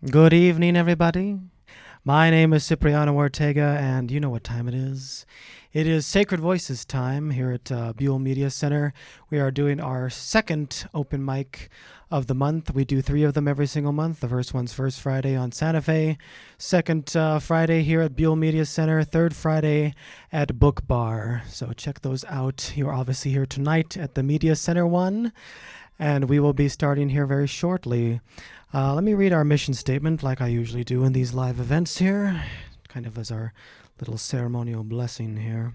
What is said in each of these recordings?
Good evening, everybody. My name is Cipriano Ortega, and you know what time it is. It is Sacred Voices time here at Buell Media Center. We are doing our second open mic of the month. We do three of them every single month. The first one's first Friday on Santa Fe, second Friday here at Buell Media Center, third Friday at Book Bar. So check those out. You're obviously here tonight at the Media Center one, and we will be starting here very shortly. Let me read our mission statement like I usually do in these live events here, kind of as our little ceremonial blessing here.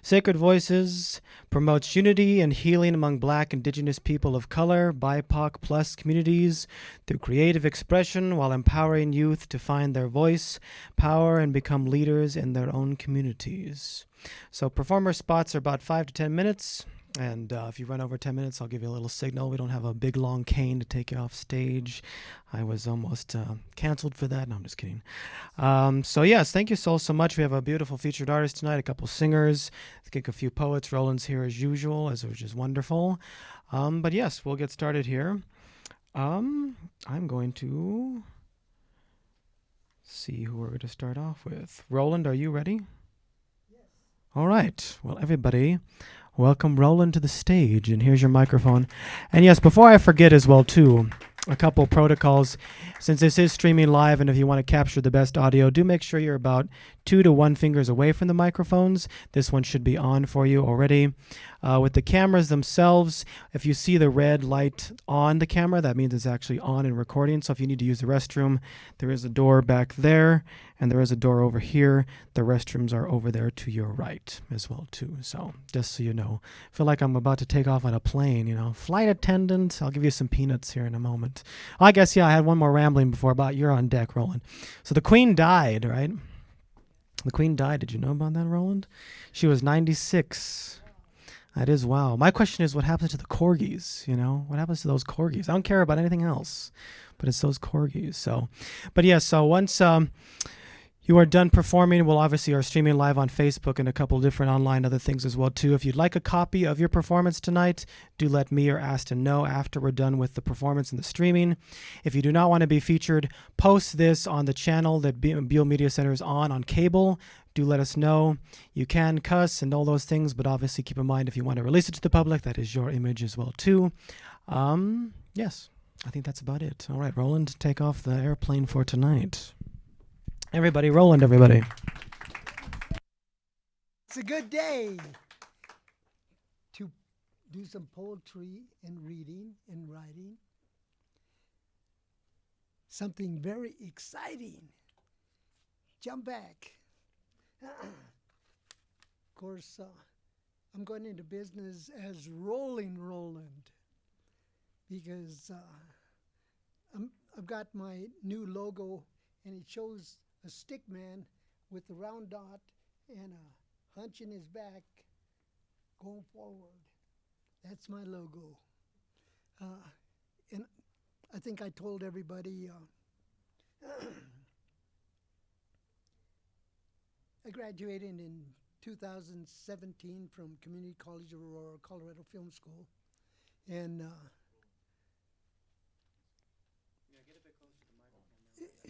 Sacred Voices promotes unity and healing among Black, Indigenous people of color, BIPOC plus communities through creative expression while empowering youth to find their voice, power, and become leaders in their own communities. So performer spots are about 5 to 10 minutes. And if you run over 10 minutes, I'll give you a little signal. We don't have a big, long cane to take you off stage. I was almost canceled for that. No, I'm just kidding. So, yes, thank you so much. We have a beautiful featured artist tonight, a couple singers, I think a few poets. Roland's here as usual, which is wonderful. But, yes, we'll get started here. I'm going to see who we're going to start off with. Roland, are you ready? Yes. All right. Well, everybody, welcome Roland to the stage, and here's your microphone. And yes, before I forget as well too, a couple protocols. Since this is streaming live, and if you want to capture the best audio, do make sure you're about 2 to 1 fingers away from the microphones. This one should be on for you already. With the cameras themselves, if you see the red light on the camera, that means it's actually on and recording. So if you need to use the restroom, there is a door back there, and there is a door over here. The restrooms are over there to your right as well too. So just so you know, I feel like I'm about to take off on a plane, Flight attendant, I'll give you some peanuts here in a moment. I guess, yeah, I had one more rambling before, but you're on deck, Roland. So the Queen died, right? The Queen died. Did you know about that, Roland? She was 96. That is wow. My question is, what happens to the corgis? What happens to those corgis? I don't care about anything else, but it's those corgis. So, but yeah. So once you are done performing, we'll obviously are streaming live on Facebook and a couple different online other things as well too. If you'd like a copy of your performance tonight, do let me or Aston know after we're done with the performance and the streaming. If you do not want to be featured, post this on the channel that Buell Media Center is on cable. Do let us know. You can cuss and all those things, but obviously keep in mind if you want to release it to the public, that is your image as well too. Yes, I think that's about it. All right, Roland, take off the airplane for tonight. Everybody, Roland, everybody. It's a good day to do some poetry and reading and writing. Something very exciting. Jump back. Of course, I'm going into business as Rolling Roland because I've got my new logo, and it shows a stick man with a round dot and a hunch in his back going forward. That's my logo. And I think I told everybody I graduated in 2017 from Community College of Aurora, Colorado Film School. And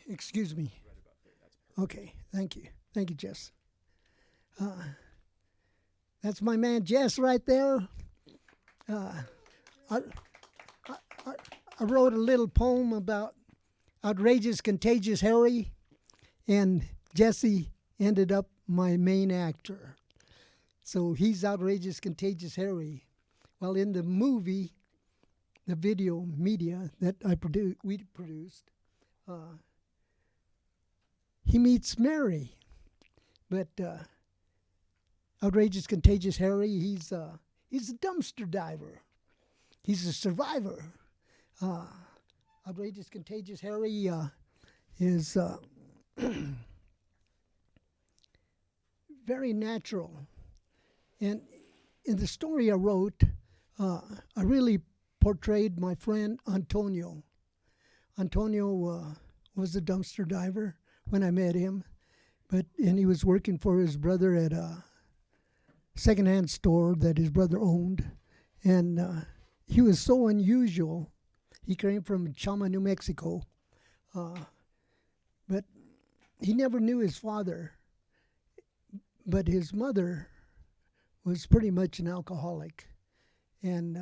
excuse me. Okay, thank you. Thank you, Jess. That's my man Jess right there. I wrote a little poem about outrageous, contagious Harry, and Jesse ended up my main actor. So he's outrageous, contagious Harry. Well, in the movie, the video media that we produced, he meets Mary, but outrageous, contagious Harry, he's a dumpster diver. He's a survivor. Outrageous, contagious Harry is very natural. And in the story I wrote, I really portrayed my friend Antonio. Antonio was a dumpster diver when I met him, and he was working for his brother at a secondhand store that his brother owned, and he was so unusual. He came from Chama, New Mexico. But he never knew his father. But his mother was pretty much an alcoholic. And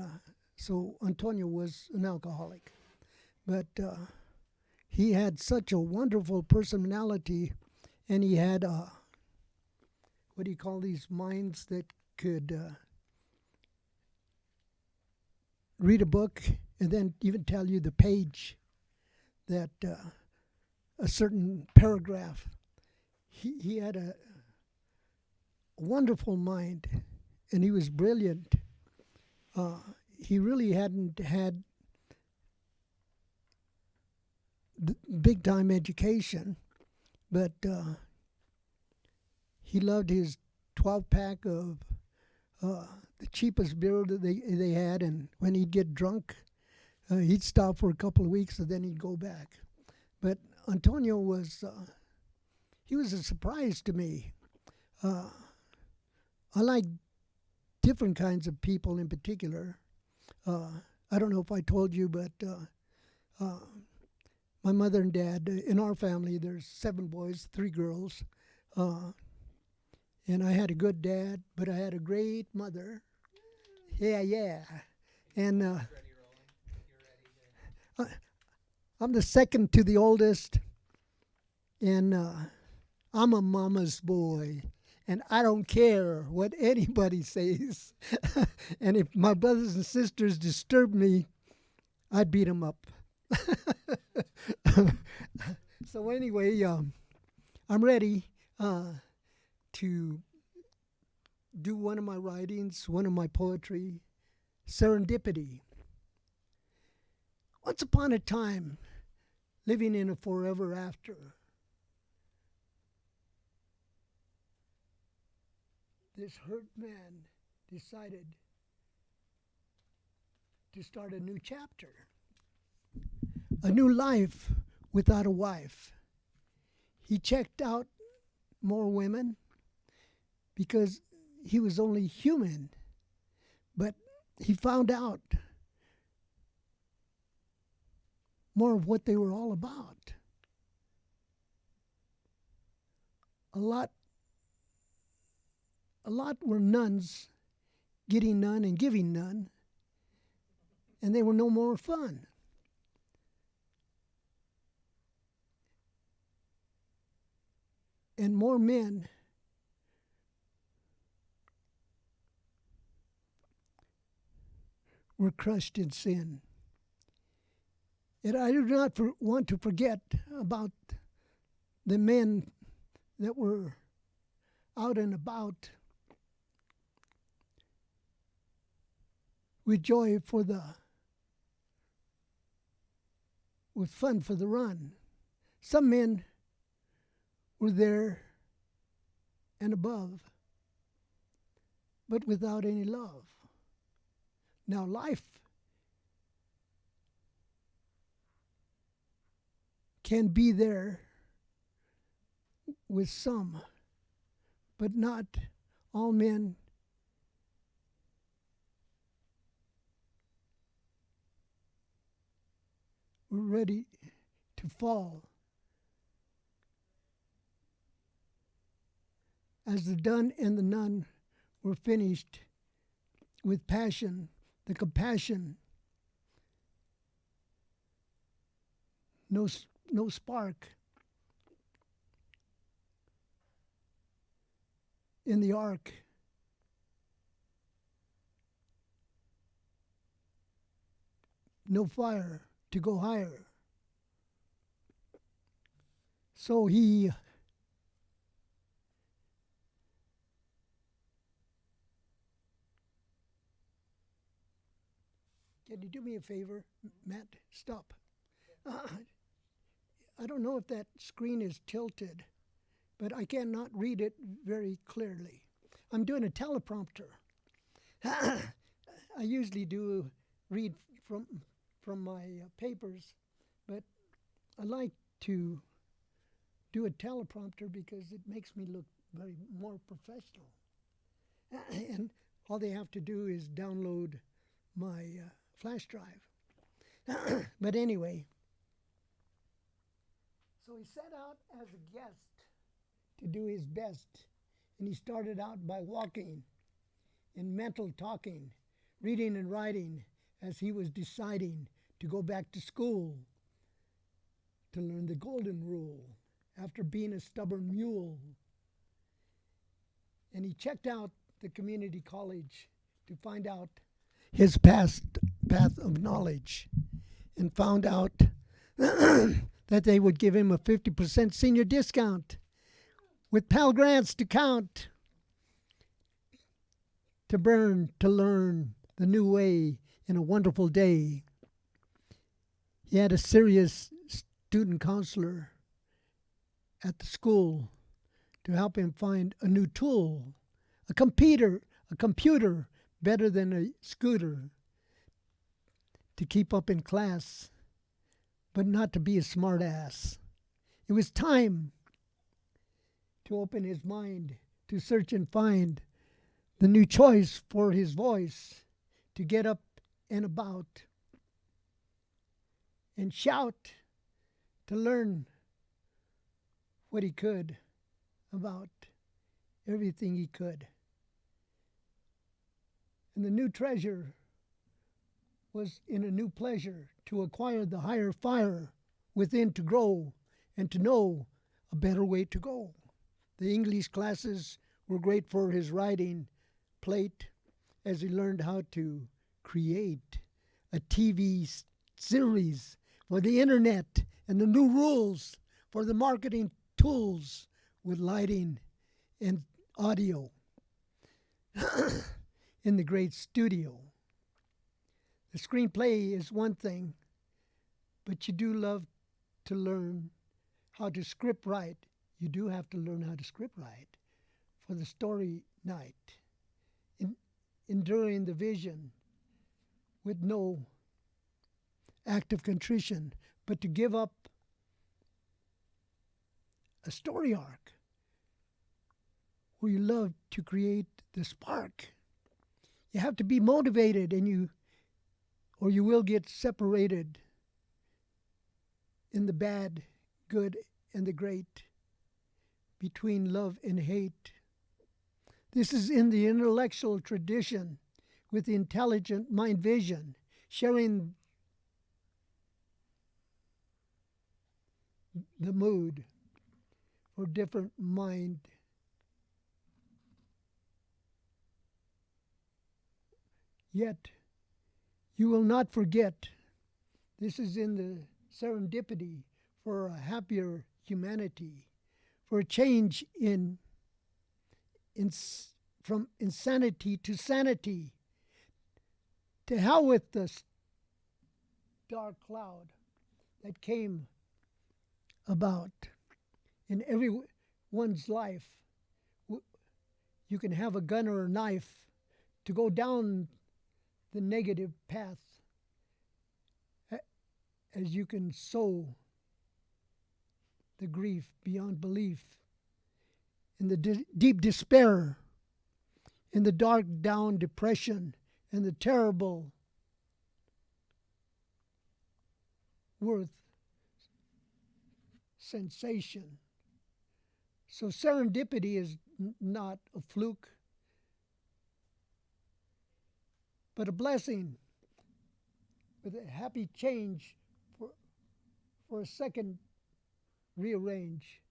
so Antonio was an alcoholic. But he had such a wonderful personality, and he had, what do you call these minds that could read a book and then even tell you the page that a certain paragraph. He had a wonderful mind, and he was brilliant. He really hadn't had big time education, but he loved his 12-pack of the cheapest beer that they had, and when he'd get drunk, he'd stop for a couple of weeks and then he'd go back. But Antonio was he was a surprise to me. I like different kinds of people in particular. I don't know if I told you, but my mother and dad, in our family, there's 7 boys, 3 girls. And I had a good dad, but I had a great mother. Yeah. And I'm the second to the oldest, and I'm a mama's boy. And I don't care what anybody says. And if my brothers and sisters disturb me, I'd beat them up. So anyway, I'm ready to do one of my writings, one of my poetry, Serendipity. Once upon a time, living in a forever after, this hurt man decided to start a new chapter, a new life without a wife. He checked out more women because he was only human, but he found out more of what they were all about. A lot were nuns getting none and giving none, and they were no more fun. And more men were crushed in sin. And I do not want to forget about the men that were out and about with joy with fun for the run. Some men were there and above, but without any love. Now life can be there with some, but not all men were ready to fall. As the done and the none were finished with passion, the compassion, no spark in the ark. No fire to go higher. So he can you do me a favor, Matt? Stop. I don't know if that screen is tilted, but I cannot read it very clearly. I'm doing a teleprompter. I usually do read from my papers, but I like to do a teleprompter because it makes me look more professional. And all they have to do is download my flash drive. But anyway, he set out as a guest to do his best. And he started out by walking and mental talking, reading and writing as he was deciding to go back to school to learn the golden rule after being a stubborn mule. And he checked out the community college to find out his past path of knowledge and found out that they would give him a 50% senior discount with Pell Grants to count, to burn, to learn the new way in a wonderful day. He had a serious student counselor at the school to help him find a new tool, a computer better than a scooter, to keep up in class, but not to be a smart ass. It was time to open his mind, to search and find the new choice for his voice, to get up and about and shout, to learn what he could about everything he could. And the new treasure was in a new pleasure, to acquire the higher fire within, to grow and to know a better way to go. The English classes were great for his writing plate as he learned how to create a TV series for the internet and the new rules for the marketing tools with lighting and audio in the great studio. The screenplay is one thing, but you do love to learn how to script write. You do have to learn how to script write for the story night, enduring the vision with no act of contrition, but to give up a story arc where you love to create the spark. You have to be motivated, or you will get separated in the bad, good, and the great, between love and hate. This is in the intellectual tradition with the intelligent mind vision, sharing the mood for different mind. Yet, you will not forget, this is in the serendipity for a happier humanity, for a change from insanity to sanity. To hell with this dark cloud that came about in everyone's life. You can have a gun or a knife to go down the negative path, as you can sow the grief beyond belief, in the deep despair, in the dark down depression, and the terrible worth sensation. So serendipity is not a fluke, but a blessing with a happy change for a second rearrange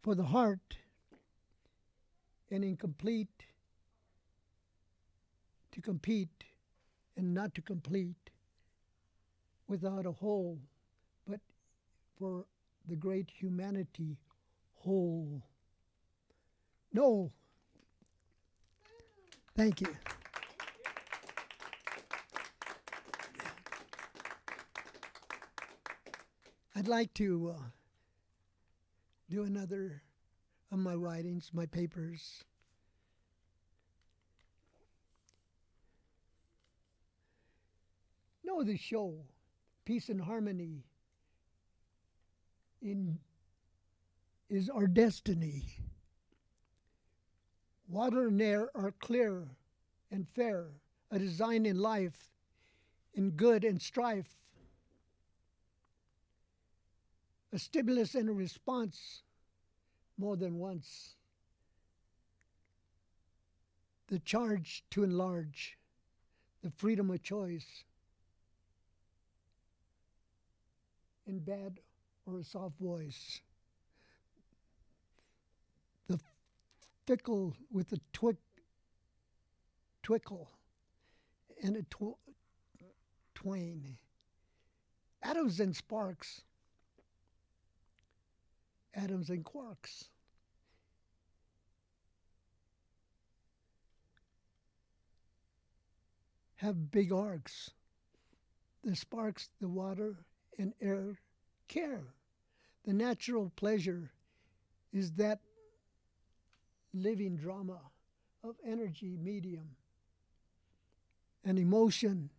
for the heart, and incomplete to compete and not to complete without a whole, but for the great humanity whole. No. Thank you. I'd like to do another of my writings, my papers. Know the show, Peace and Harmony is our destiny. Water and air are clear and fair, a design in life, in good and strife. a stimulus and a response more than once. The charge to enlarge, the freedom of choice, in bad or a soft voice. The fickle with a twinkle and a twain. Atoms and sparks, atoms and quarks. Have big arcs. The sparks, the water and air care. The natural pleasure is that living drama of energy medium. An emotion,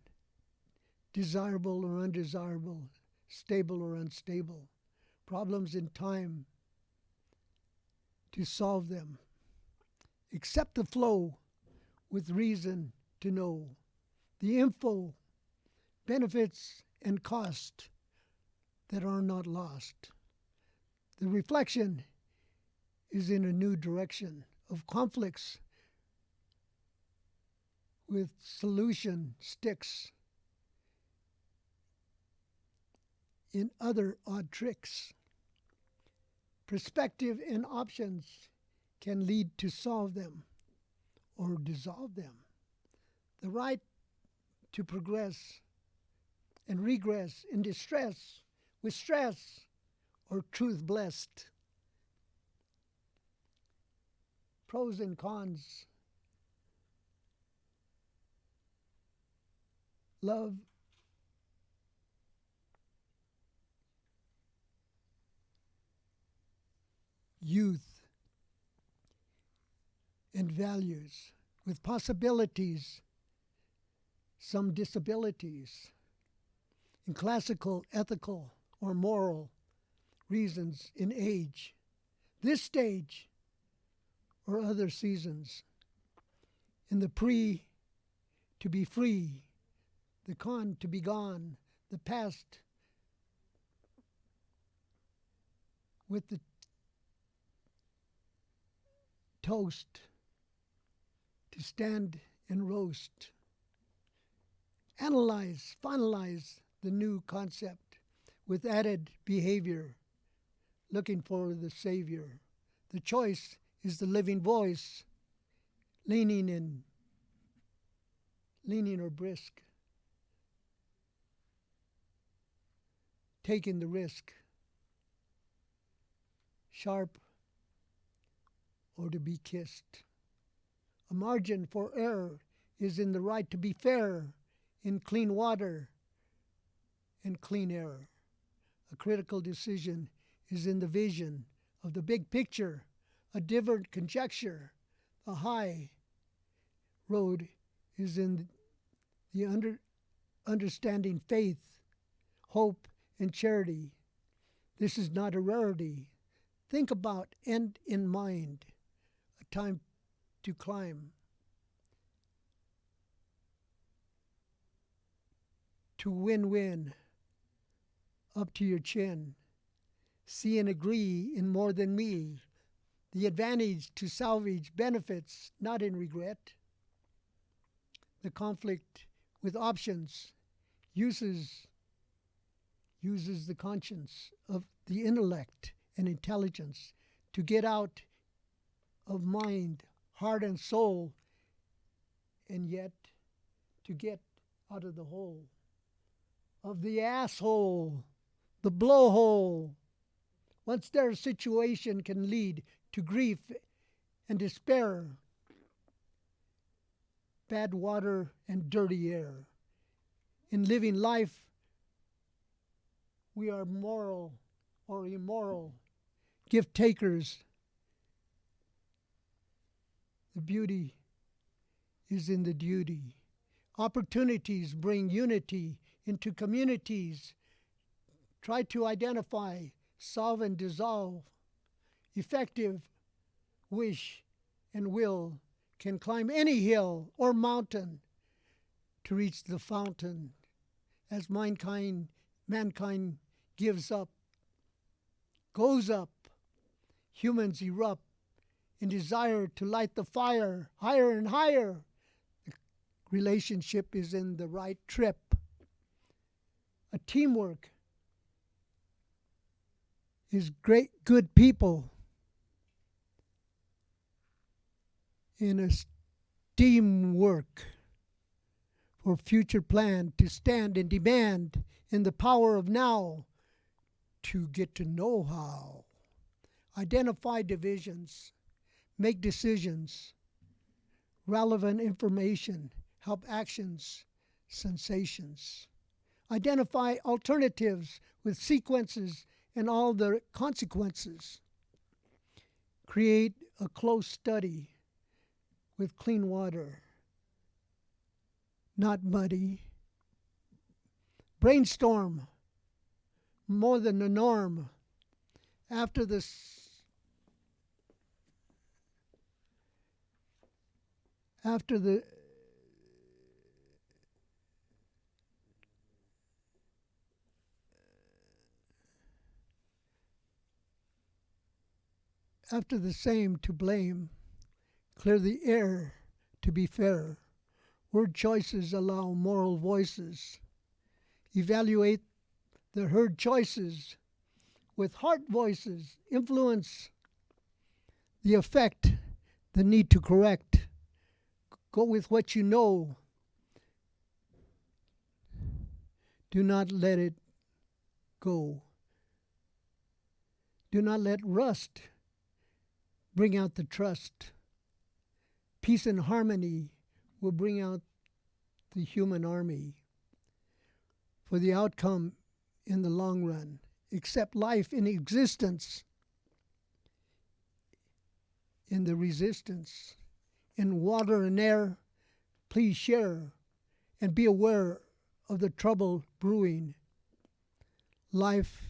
desirable or undesirable, stable or unstable, problems in time to solve them. Accept the flow with reason to know. The info, benefits and cost that are not lost. The reflection is in a new direction of conflicts with solution sticks in other odd tricks. Perspective and options can lead to solve them or dissolve them. The right to progress and regress in distress with stress or truth blessed. Pros and cons. Love, youth, and values with possibilities, some disabilities, in classical, ethical, or moral reasons in age, this stage, or other seasons. In the pre, to be free, the con, to be gone, the past, with the toast, to stand and roast. Analyze, finalize the new concept with added behavior, looking for the Savior. The choice is the living voice, leaning or brisk, taking the risk, sharp or to be kissed. A margin for error is in the right to be fair, in clean water and clean air. A critical decision is in the vision of the big picture, a different conjecture. The high road is in the understanding faith, hope, and charity. This is not a rarity. Think about end in mind, a time to climb, to win-win, up to your chin. See and agree in more than me. The advantage to salvage benefits, not in regret. The conflict with options uses the conscience of the intellect and intelligence to get out of mind, heart, and soul, and yet to get out of the hole, of the asshole, the blowhole. Once their situation can lead to grief and despair, bad water and dirty air. In living life, we are moral or immoral, gift takers. The beauty is in the duty. Opportunities bring unity into communities. Try to identify, solve, and dissolve. Effective wish and will can climb any hill or mountain to reach the fountain as mankind gives up goes up. Humans erupt in desire to light the fire higher and higher. The relationship is in the right trip. A teamwork is great, good people in a teamwork for future plan to stand and demand in the power of now to get to know how. Identify divisions, make decisions, relevant information, help actions, sensations. Identify alternatives with sequences and all the consequences. Create a close study with clean water, not muddy. Brainstorm more than the norm. After the same to blame, clear the air to be fair. Word choices allow moral voices. Evaluate the heard choices with heart voices. Influence the effect, the need to correct. Go with what you know. Do not let it go. Do not let rust bring out the trust. Peace and harmony will bring out the human army. For the outcome in the long run, accept life in existence, in the resistance, in water and air. Please share and be aware of the trouble brewing. Life,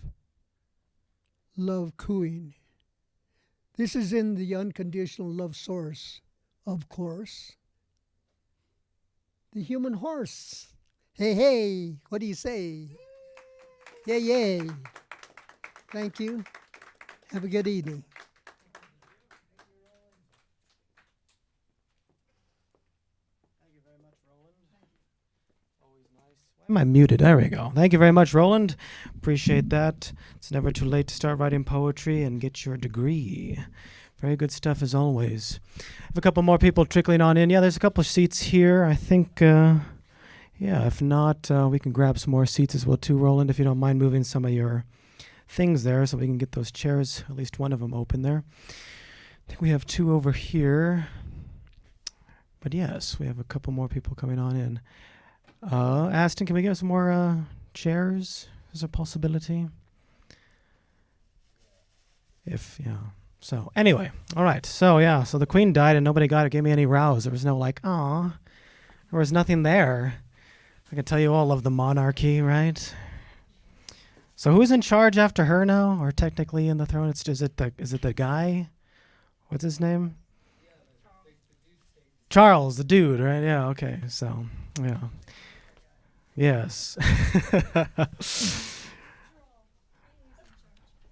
love cooing. This is in the unconditional love source, of course. The human horse. Hey, hey, what do you say? Yay, yay. Thank you. Have a good evening. Thank you very much, Roland. Always nice. Why am I muted? There we go. Thank you very much, Roland. Appreciate that. It's never too late to start writing poetry and get your degree. Very good stuff as always. I have a couple more people trickling on in. Yeah, there's a couple of seats here. I think, if not, we can grab some more seats as well too, Roland, if you don't mind moving some of your things there so we can get those chairs, at least one of them open there. I think we have two over here. But yes, we have a couple more people coming on in. Aston, can we get some more chairs? Is there a possibility? So anyway, all right. So the Queen died and nobody gave me any rows. There was no aw. There was nothing there. I can tell you all love the monarchy, right? So who's in charge after her now, or technically in the throne? Is it the guy? What's his name? Charles, the dude, right? Yeah. Okay. So yeah. Yes.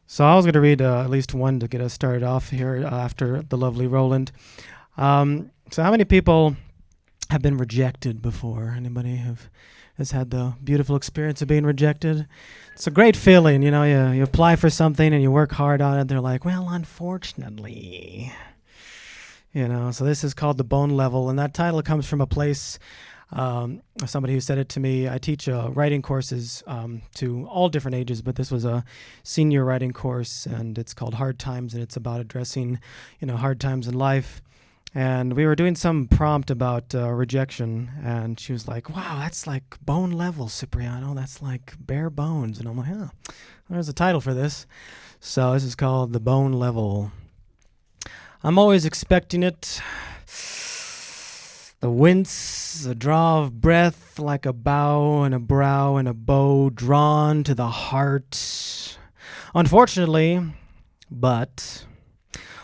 So I was going to read at least one to get us started off here after the lovely Roland. So how many people have been rejected before? Anybody has had the beautiful experience of being rejected? It's a great feeling, you apply for something and you work hard on it. They're like, well, unfortunately, so this is called The Bone Level. And that title comes from a place, somebody who said it to me. I teach writing courses to all different ages, but this was a senior writing course, and it's called Hard Times, and it's about addressing, hard times in life. And we were doing some prompt about rejection, and she was like, wow, that's like bone level, Cipriano. That's like bare bones. And I'm like, oh, there's a title for this. So this is called The Bone Level. I'm always expecting it. The wince, the draw of breath like a bow and a brow and a bow drawn to the heart. Unfortunately,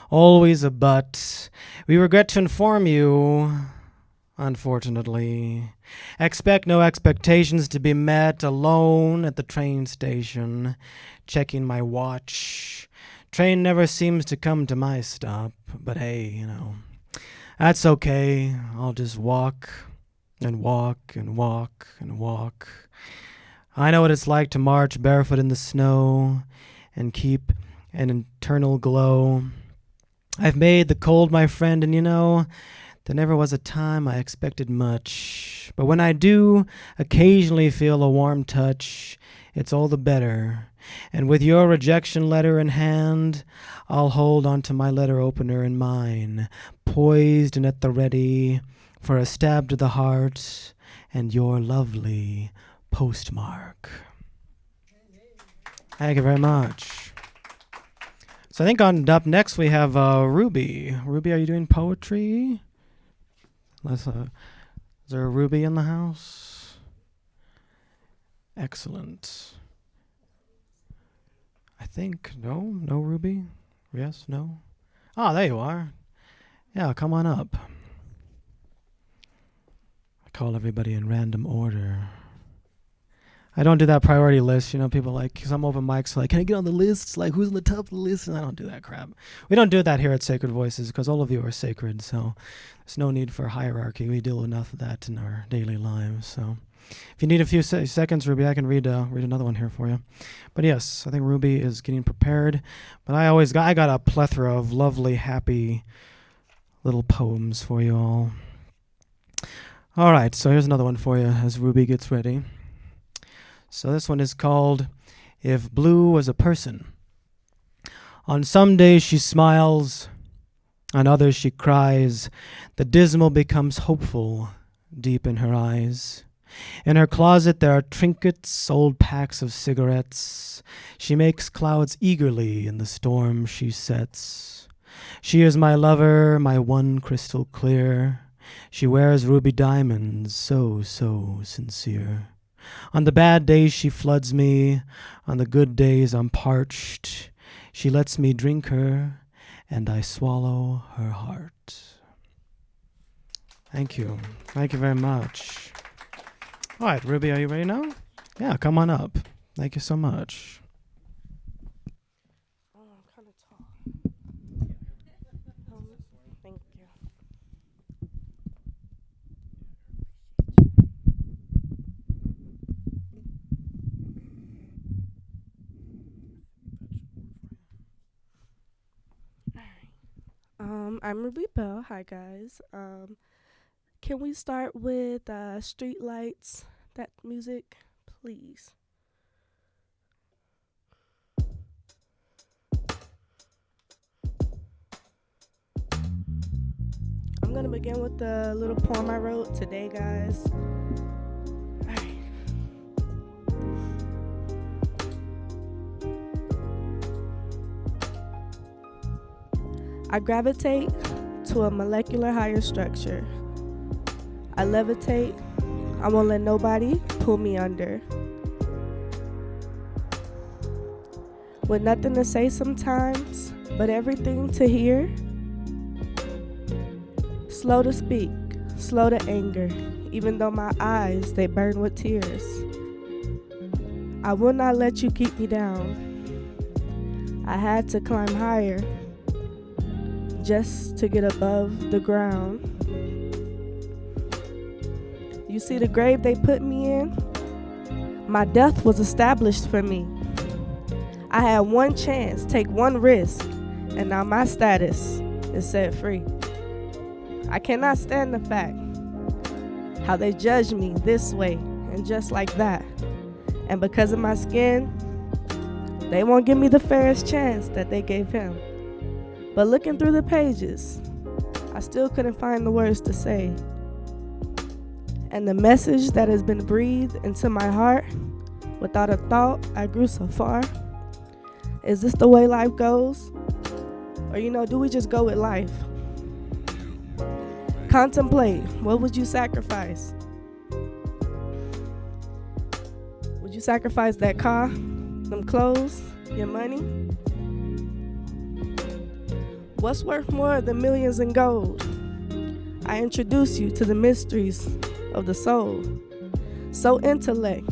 always a but, we regret to inform you, unfortunately. Expect no expectations to be met, alone at the train station, checking my watch. Train never seems to come to my stop, but hey, that's okay. I'll just walk and walk and walk and walk. I know what it's like to march barefoot in the snow and keep an internal glow. I've made the cold my friend, and there never was a time I expected much. But when I do occasionally feel a warm touch, it's all the better. And with your rejection letter in hand, I'll hold onto my letter opener in mine, poised and at the ready for a stab to the heart and your lovely postmark. Thank you very much. So I think up next we have Ruby. Ruby, are you doing poetry? Is there a Ruby in the house? Excellent. I think no Ruby. Yes, no. Oh, there you are. Yeah, come on up. I call everybody in random order. I don't do that priority list. People some open mics can I get on the list? It's like, who's on the top of the list? And I don't do that crap. We don't do that here at Sacred Voices because all of you are sacred. So there's no need for hierarchy. We deal enough of that in our daily lives. So if you need a few seconds, Ruby, I can read another one here for you. But yes, I think Ruby is getting prepared. But I got a plethora of lovely, happy little poems for you all. All right, so here's another one for you as Ruby gets ready. So this one is called If Blue Was a Person. On some days she smiles, on others she cries. The dismal becomes hopeful deep in her eyes. In her closet there are trinkets, old packs of cigarettes. She makes clouds eagerly in the storm she sets. She is my lover, my one crystal clear. She wears ruby diamonds, so sincere. On the bad days she floods me, on the good days I'm parched. She lets me drink her, and I swallow her heart. Thank you. Thank you very much. All right, Ruby, are you ready now? Yeah, come on up. Thank you so much. Oh, I'm kind of tall. Thank you. I'm Ruby Bell. Hi, guys. Can we start with Street Lights, that music, please? I'm going to begin with the little poem I wrote today, guys. All right. I gravitate to a molecular higher structure. I levitate. I won't let nobody pull me under. With nothing to say sometimes, but everything to hear. Slow to speak, slow to anger, even though my eyes, they burn with tears. I will not let you keep me down. I had to climb higher just to get above the ground. You see the grave they put me in? My death was established for me. I had one chance, take one risk, and now my status is set free. I cannot stand the fact how they judge me this way and just like that. And because of my skin, they won't give me the fairest chance that they gave him. But looking through the pages, I still couldn't find the words to say. And the message that has been breathed into my heart, without a thought, I grew so far. Is this the way life goes? Or, do we just go with life? Contemplate, what would you sacrifice? Would you sacrifice that car, them clothes, your money? What's worth more than millions in gold? I introduce you to the mysteries of the soul. So intellect,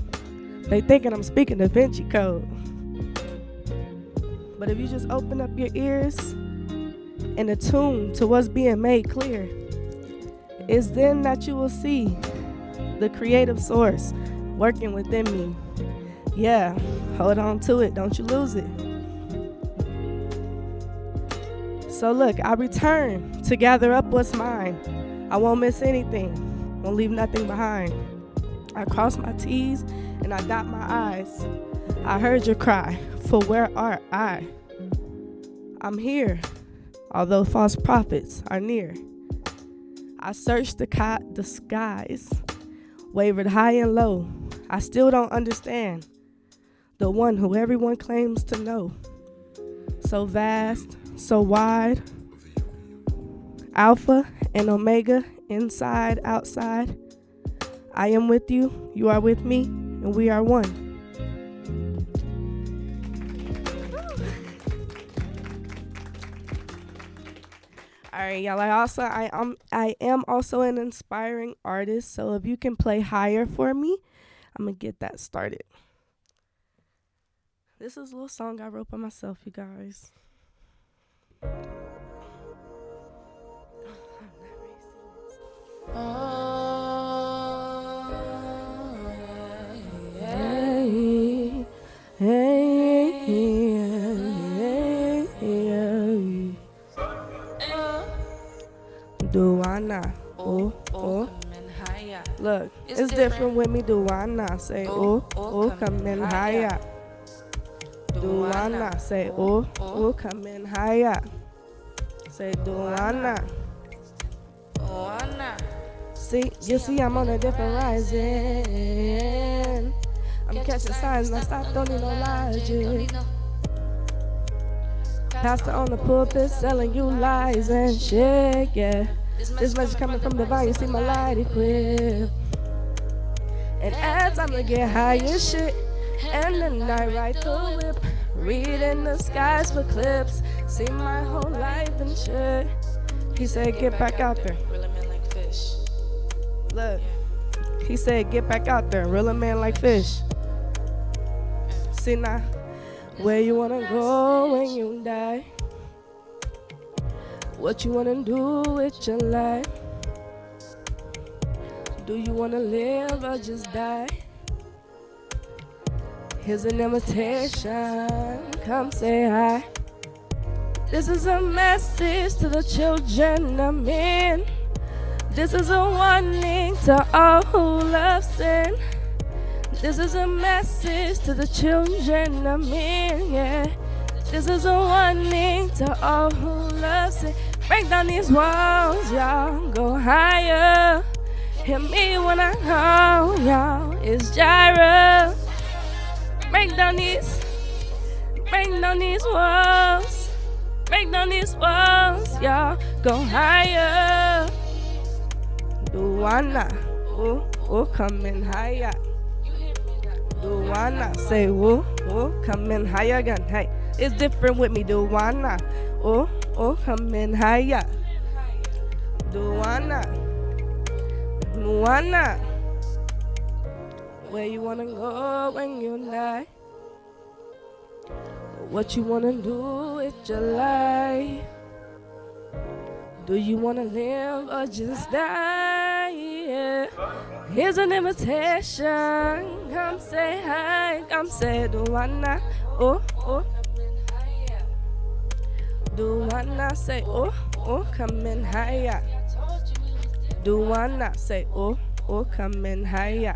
they thinking I'm speaking Da Vinci Code. But if you just open up your ears and attune to what's being made clear, it's then that you will see the creative source working within me. Yeah, hold on to it, don't you lose it. So look, I return to gather up what's mine. I won't miss anything, won't leave nothing behind. I cross my T's and I dot my I's. I heard your cry, for where art I? I'm here, although false prophets are near. I searched the skies, wavered high and low. I still don't understand the one who everyone claims to know. So vast, so wide, Alpha and Omega, inside, outside. I am with you, you are with me, and we are one. All right, y'all. I am also an inspiring artist, so if you can play higher for me, I'm gonna get that started. This is a little song I wrote by myself, you guys. Hey, hey, hey, hey. Do I not? Oh, oh. Look, it's different with me. Do I not? Say, oh, oh, coming higher. Do I not? Say, oh, oh, coming higher. Say, do I not? See, you see, I'm on a different rising. I'm catching signs, and I stop, don't need no logic. Pastor on the pulpit selling you lies and shit, yeah. This message coming from divine, you see my light equipped. And as I'm gonna get high as shit, and then I write the whip, reading the skies for clips, see my whole life and shit. He said, get back out there. Look, he said, get back out there, reel a man like fish. See now, where you wanna go when you die? What you wanna do with your life? Do you wanna live or just die? Here's an invitation, come say hi. This is a message to the children of men. This is a warning to all who love sin. This is a message to the children of men, yeah. This is a warning to all who love sin. Break down these walls, y'all, go higher. Hear me when I call, y'all, it's Jireh. Break down these walls. Break down these walls, y'all, go higher. Do I not? Oh, oh, coming higher. Do I not? Say, oh, oh, coming higher again. Hey, it's different with me. Do I not? Oh, oh, coming higher. Do I not? Do I not? Where you wanna go when you die? What you wanna do with your life? Do you wanna live or just die? Yeah. Here's an invitation. Come say hi. Come say, do I not? Oh, oh. Do I not? Say, oh, oh, coming higher. Do I not? Say, oh, oh, coming higher.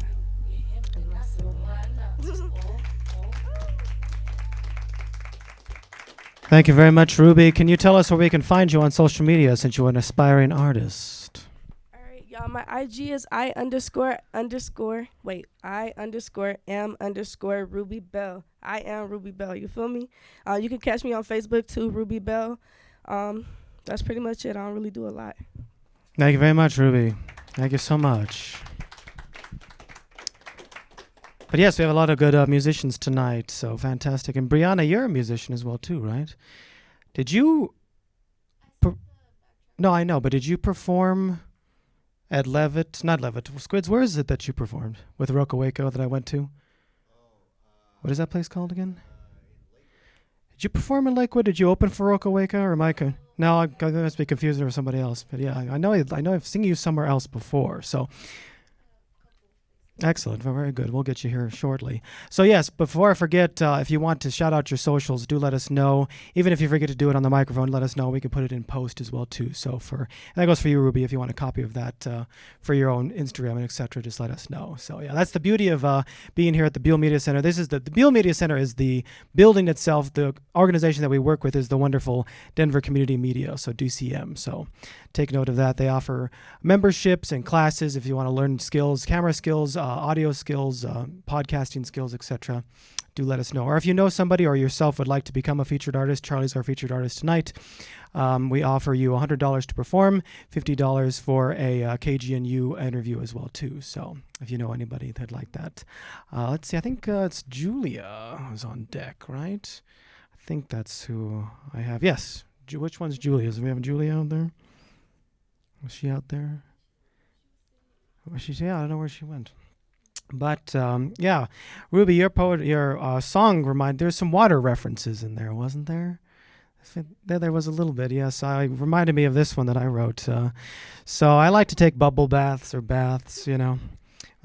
Thank you very much, Ruby. Can you tell us where we can find you on social media since you're an aspiring artist? All right, y'all. My IG is I_am_Ruby Bell. I am Ruby Bell. You feel me? You can catch me on Facebook too, Ruby Bell. That's pretty much it. I don't really do a lot. Thank you very much, Ruby. Thank you so much. But yes, we have a lot of good musicians tonight, so fantastic. And Brianna, you're a musician as well too, right? Did you... No, I know, but did you perform At Levitt, not Levitt, Squids, where is it that you performed with Rocawaco that I went to? What is that place called again? Did you perform in Lakewood? Did you open for Rocawaco or Micah? No, I must be confusing with somebody else. But yeah, I know I've seen you somewhere else before. So excellent. Very good. We'll get you here shortly. So yes, before I forget, if you want to shout out your socials, do let us know. Even if you forget to do it on the microphone, let us know. We can put it in post as well too. So and that goes for you, Ruby. If you want a copy of that for your own Instagram and etc., just let us know. So yeah, that's the beauty of being here at the Beale Media Center. This is the Beale Media Center is the building itself. The organization that we work with is the wonderful Denver Community Media, so DCM. So take note of that. They offer memberships and classes if you want to learn skills, camera skills, audio skills, podcasting skills, etc. Do let us know. Or if you know somebody or yourself would like to become a featured artist, Charlie's our featured artist tonight. We offer you $100 to perform, $50 for a KGNU interview as well too. So if you know anybody that'd like that. Let's see, I think it's Julia who's on deck, right? I think that's who I have. Yes. Which one's Julia's? Do we have Julia out there? Was she out there? Was she? Yeah, I don't know where she went. But yeah, Ruby, your song there's some water references in there, wasn't there? There was a little bit, yes. It reminded me of this one that I wrote. So I like to take bubble baths or baths, you know.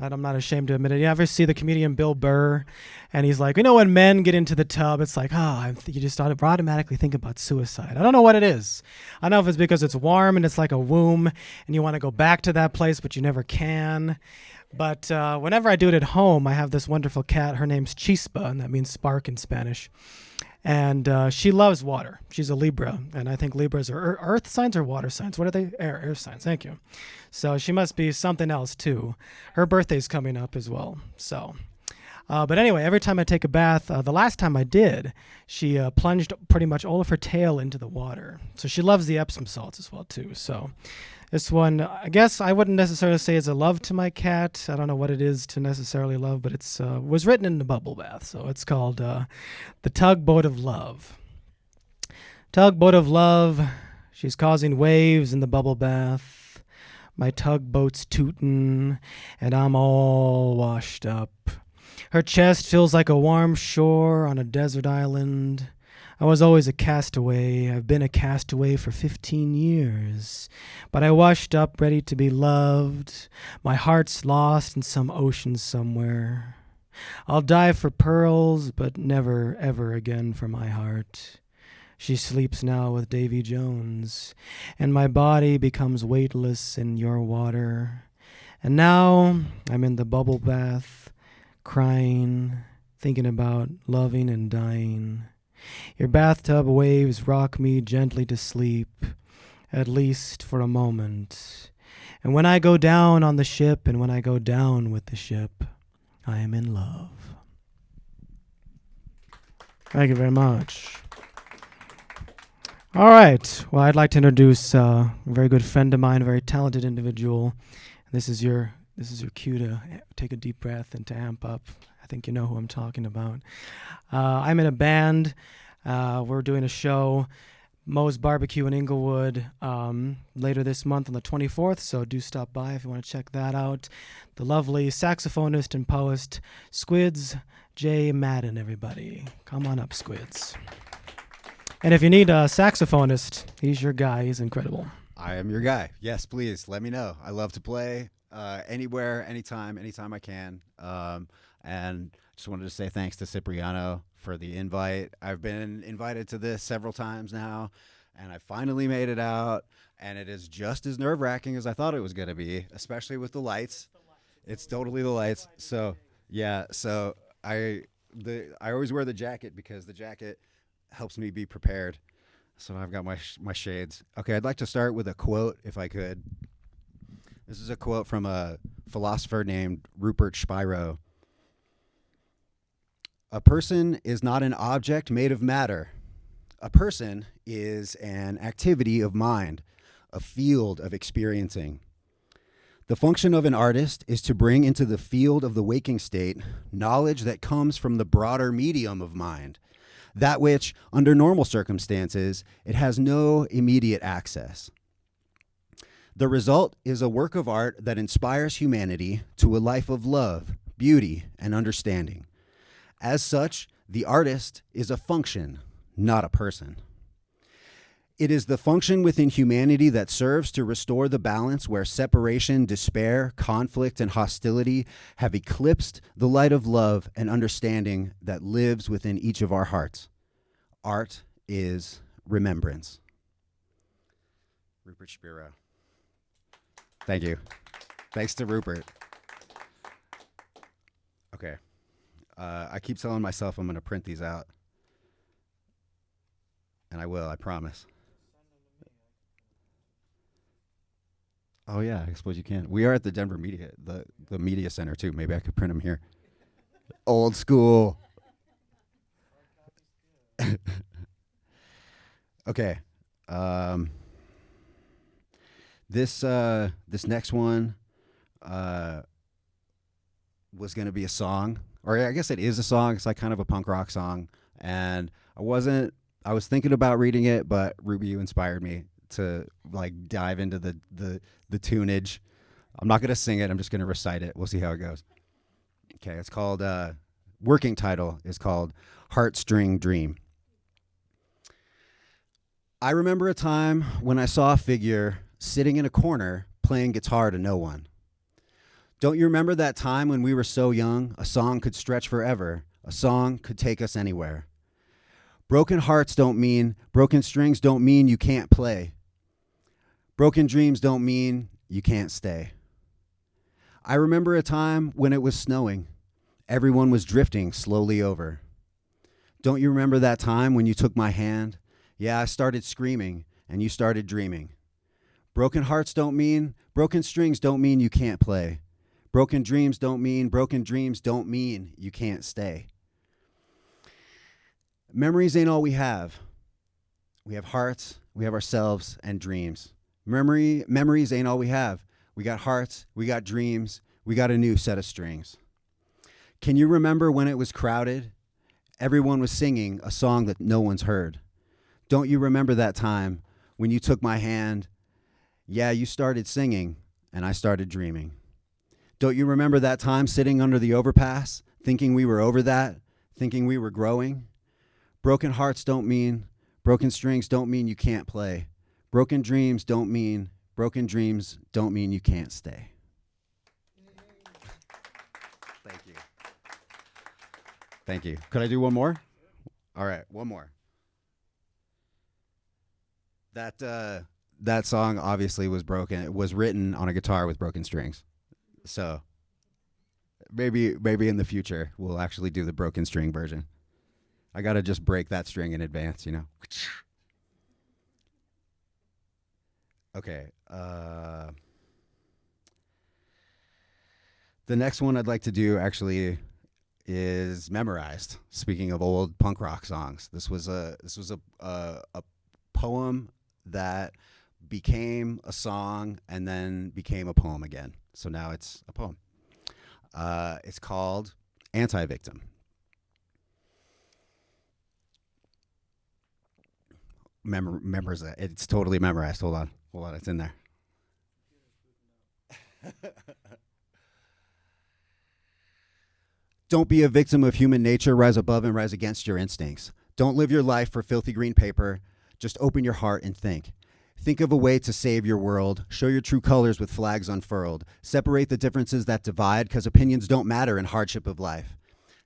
I'm not ashamed to admit it. You ever see the comedian Bill Burr? And he's like, when men get into the tub, it's like, you just automatically think about suicide. I don't know what it is. I don't know if it's because it's warm and it's like a womb and you want to go back to that place, but you never can. But whenever I do it at home, I have this wonderful cat. Her name's Chispa, and that means spark in Spanish. And she loves water. She's a Libra, and I think Libras are earth signs or water signs. What are they? Air signs. Thank you. So she must be something else too. Her birthday's coming up as well. So, but anyway, every time I take a bath, the last time I did, she plunged pretty much all of her tail into the water. So she loves the Epsom salts as well too. So this one, I guess I wouldn't necessarily say it's a love to my cat. I don't know what it is to necessarily love, but it's was written in the bubble bath. So it's called The Tugboat of Love. Tugboat of love, she's causing waves in the bubble bath. My tugboat's tootin', and I'm all washed up. Her chest feels like a warm shore on a desert island. I was always a castaway. I've been a castaway for 15 years. But I washed up ready to be loved. My heart's lost in some ocean somewhere. I'll dive for pearls, but never, ever again for my heart. She sleeps now with Davy Jones, and my body becomes weightless in your water. And now I'm in the bubble bath, crying, thinking about loving and dying. Your bathtub waves rock me gently to sleep, at least for a moment. And when I go down on the ship, and when I go down with the ship, I am in love. Thank you very much. All right. Well, I'd like to introduce a very good friend of mine, a very talented individual. This is your cue to take a deep breath and to amp up. I think you know who I'm talking about. I'm in a band. We're doing a show, Moe's Barbecue in Inglewood, later this month on the 24th, so do stop by if you want to check that out. The lovely saxophonist and poet, Squids J. Madden, everybody. Come on up, Squids. And if you need a saxophonist, he's your guy. He's incredible. I am your guy. Yes, please, let me know. I love to play anywhere, anytime I can. And just wanted to say thanks to Cipriano for the invite. I've been invited to this several times now, and I finally made it out, and it is just as nerve-wracking as I thought it was going to be, especially with the lights. It's totally the lights. So, yeah, so I always wear the jacket because the jacket helps me be prepared. So I've got my shades. Okay, I'd like to start with a quote, if I could. This is a quote from a philosopher named Rupert Spiro. A person is not an object made of matter. A person is an activity of mind, a field of experiencing. The function of an artist is to bring into the field of the waking state knowledge that comes from the broader medium of mind, that which, under normal circumstances, it has no immediate access. The result is a work of art that inspires humanity to a life of love, beauty, and understanding. As such, the artist is a function, not a person. It is the function within humanity that serves to restore the balance where separation, despair, conflict, and hostility have eclipsed the light of love and understanding that lives within each of our hearts. Art is remembrance. Rupert Spiro. Thank you. Thanks to Rupert. Okay. I keep telling myself I'm going to print these out. And I will, I promise. Oh, yeah, I suppose you can. We are at the Denver Media, the Media Center, too. Maybe I could print them here. Old school. Okay. This next one was going to be a song. Or I guess it is a song. It's like kind of a punk rock song. And I was thinking about reading it, but Ruby, you inspired me to like dive into the tunage. I'm not going to sing it. I'm just going to recite it. We'll see how it goes. Okay. It's called, working title is called Heartstring Dream. I remember a time when I saw a figure sitting in a corner playing guitar to no one. Don't you remember that time when we were so young, a song could stretch forever, a song could take us anywhere? Broken strings don't mean you can't play. Broken dreams don't mean you can't stay. I remember a time when it was snowing. Everyone was drifting slowly over. Don't you remember that time when you took my hand? Yeah, I started screaming and you started dreaming. Broken strings don't mean you can't play. Broken dreams don't mean you can't stay. Memories ain't all we have. We have hearts, we have ourselves, and dreams. Memories ain't all we have. We got hearts, we got dreams, we got a new set of strings. Can you remember when it was crowded? Everyone was singing a song that no one's heard. Don't you remember that time when you took my hand? Yeah, you started singing, and I started dreaming. Don't you remember that time sitting under the overpass, thinking we were over that, thinking we were growing? Broken strings don't mean you can't play. Broken dreams don't mean you can't stay. Thank you. Could I do one more? All right, one more. That song obviously was broken. It was written on a guitar with broken strings. So maybe in the future we'll actually do the broken string version. I got to just break that string in advance, you know. Okay. The next one I'd like to do actually is Memorized. Speaking of old punk rock songs, this was a poem that became a song and then became a poem again. So now it's a poem. It's called Anti-Victim. Members, it's totally memorized. Hold on, it's in there. Don't be a victim of human nature. Rise above and rise against your instincts. Don't live your life for filthy green paper. Just open your heart and think. Think of a way to save your world. Show your true colors with flags unfurled. Separate the differences that divide, because opinions don't matter in hardship of life.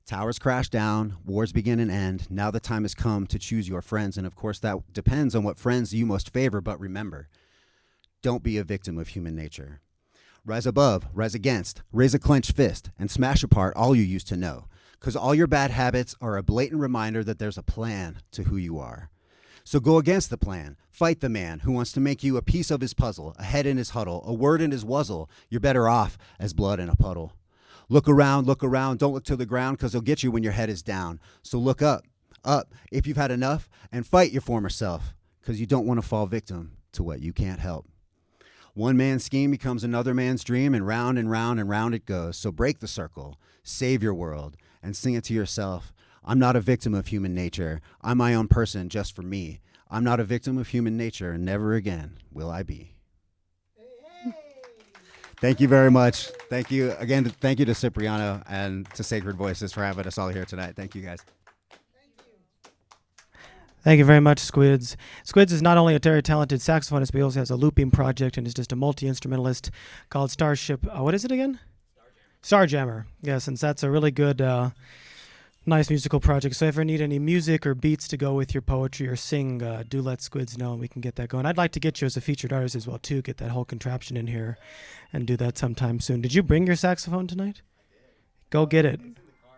Towers crash down, wars begin and end. Now the time has come to choose your friends, and of course that depends on what friends you most favor, but remember, don't be a victim of human nature. Rise above, rise against, raise a clenched fist, and smash apart all you used to know, because all your bad habits are a blatant reminder that there's a plan to who you are. So go against the plan. Fight the man who wants to make you a piece of his puzzle, a head in his huddle, a word in his wuzzle. You're better off as blood in a puddle. Look around, don't look to the ground, because he'll get you when your head is down. So look up, if you've had enough, and fight your former self, because you don't want to fall victim to what you can't help. One man's scheme becomes another man's dream, and round and round and round it goes. So break the circle, save your world, and sing it to yourself. I'm not a victim of human nature. I'm my own person just for me. I'm not a victim of human nature, and never again will I be. Hey, hey. Thank you very much. Thank you again. Thank you to Cipriano and to Sacred Voices for having us all here tonight. Thank you, guys. Thank you very much, Squids. Squids is not only a very talented saxophonist, but he also has a looping project and is just a multi-instrumentalist called Starship. What is it again? Starjammer. Yes, and that's a really good, nice musical project. So if you ever need any music or beats to go with your poetry or sing, do let Squids know and we can get that going. I'd like to get you as a featured artist as well, too, get that whole contraption in here and do that sometime soon. Did you bring your saxophone tonight? Go get it.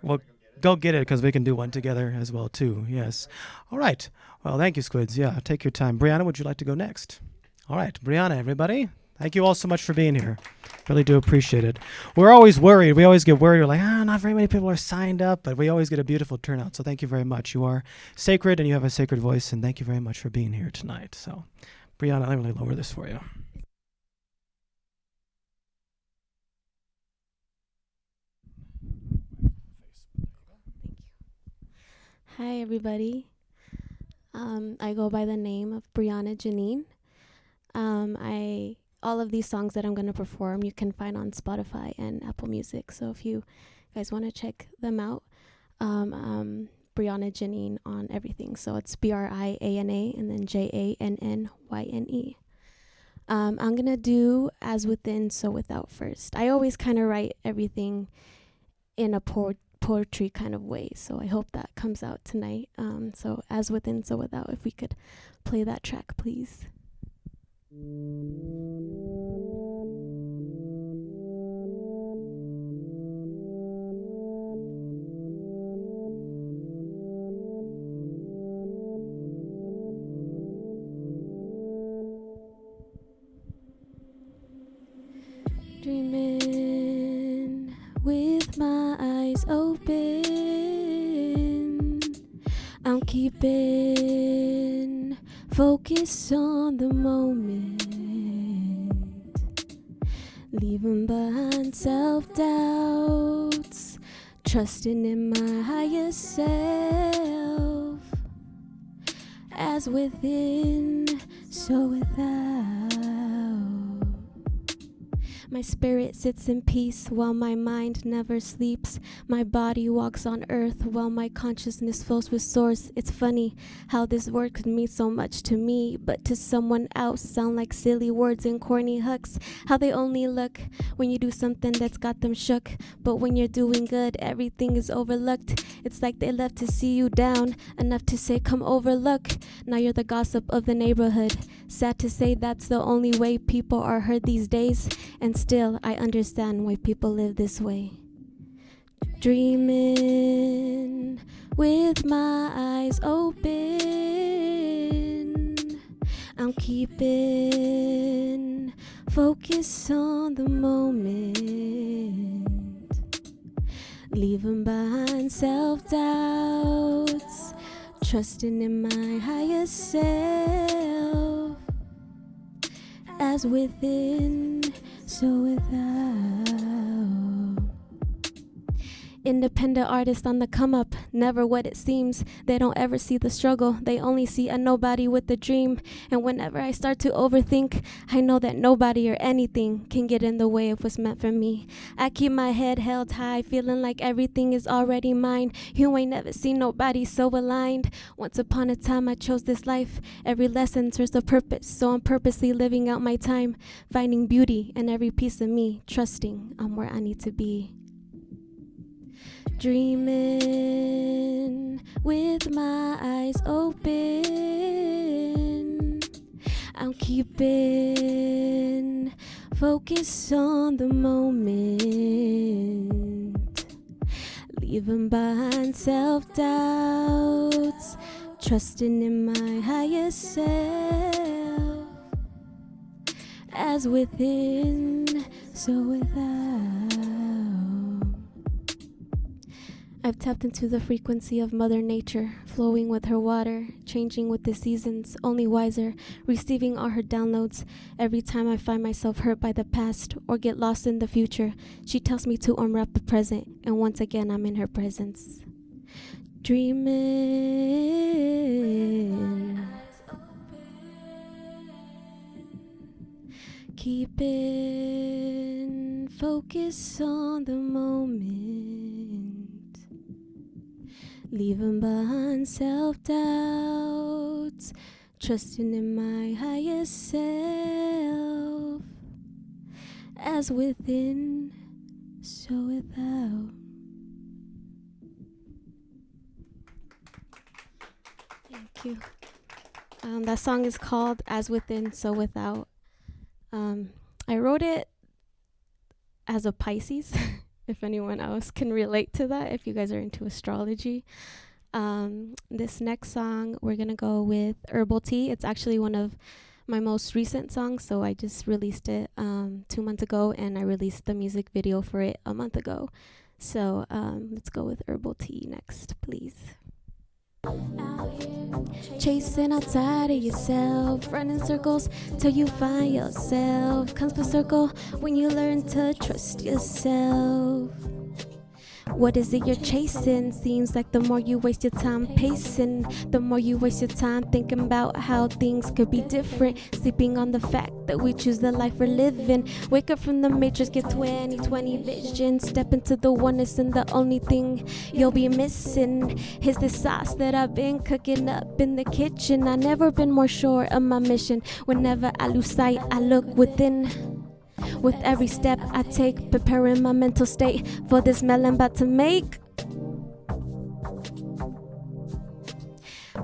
Well, go get it because we can do one together as well, too. Yes. All right. Well, thank you, Squids. Yeah, take your time. Brianna, would you like to go next? All right. Brianna, everybody. Thank you all so much for being here. Really do appreciate it. We're always worried. We always get worried. We're like, not very many people are signed up, but we always get a beautiful turnout. So thank you very much. You are sacred and you have a sacred voice, and thank you very much for being here tonight. So, Brianna, let me lower this for you. Hi, everybody. I go by the name of Brianna Janine. All of these songs that I'm going to perform, you can find on Spotify and Apple Music. So if you guys want to check them out, Brianna Janine on everything. So it's Briana and then Jannnyne. I'm going to do As Within, So Without first. I always kind of write everything in a poetry kind of way. So I hope that comes out tonight. So As Within, So Without, if we could play that track, please. Dreaming with my eyes open, I'm keeping focus on the moment, leaving behind self-doubts, trusting in my higher self. As within, so without. My spirit sits in peace while my mind never sleeps. My body walks on earth while my consciousness flows with source. It's funny how this word could mean so much to me, but to someone else sound like silly words and corny hooks. How they only look when you do something that's got them shook, but when you're doing good, everything is overlooked. It's like they love to see you down, enough to say, come overlook. Now you're the gossip of the neighborhood. Sad to say that's the only way people are heard these days, and still I understand why people live this way. Dreaming with my eyes open, I'm keeping focus on the moment, leaving behind self-doubts, trusting in my higher self. As within, so without. Independent artist on the come up, never what it seems. They don't ever see the struggle, they only see a nobody with a dream. And whenever I start to overthink, I know that nobody or anything can get in the way of what's meant for me. I keep my head held high, feeling like everything is already mine. You ain't never seen nobody so aligned. Once upon a time I chose this life. Every lesson serves a purpose, so I'm purposely living out my time, finding beauty in every piece of me, trusting I'm where I need to be. Dreaming with my eyes open, I'm keeping focus on the moment, leaving behind self-doubts, trusting in my higher self. As within, so without. I've tapped into the frequency of Mother Nature, flowing with her water, changing with the seasons, only wiser, receiving all her downloads. Every time I find myself hurt by the past or get lost in the future, she tells me to unwrap the present, and once again I'm in her presence. Dreaming, keeping Focus on the moment, leaving behind self-doubts, trusting in my higher self. As within, so without. Thank you. That song is called As Within, So Without. I wrote it as a Pisces, if anyone else can relate to that, if you guys are into astrology. This next song, we're going to go with Herbal Tea. It's actually one of my most recent songs, so I just released it 2 months ago, and I released the music video for it a month ago. So let's go with Herbal Tea next, please. Out here, chasing outside of yourself, running circles till you find yourself. Comes full circle when you learn to trust yourself. What is it you're chasing? Seems like the more you waste your time pacing, the more you waste your time thinking about how things could be different. Sleeping on the fact that we choose the life we're living. Wake up from the matrix, get 20/20 vision. Step into the oneness, and the only thing you'll be missing is the sauce that I've been cooking up in the kitchen. I've never been more sure of my mission. Whenever I lose sight, I look within. With every step I take, preparing my mental state for this meal I'm about to make.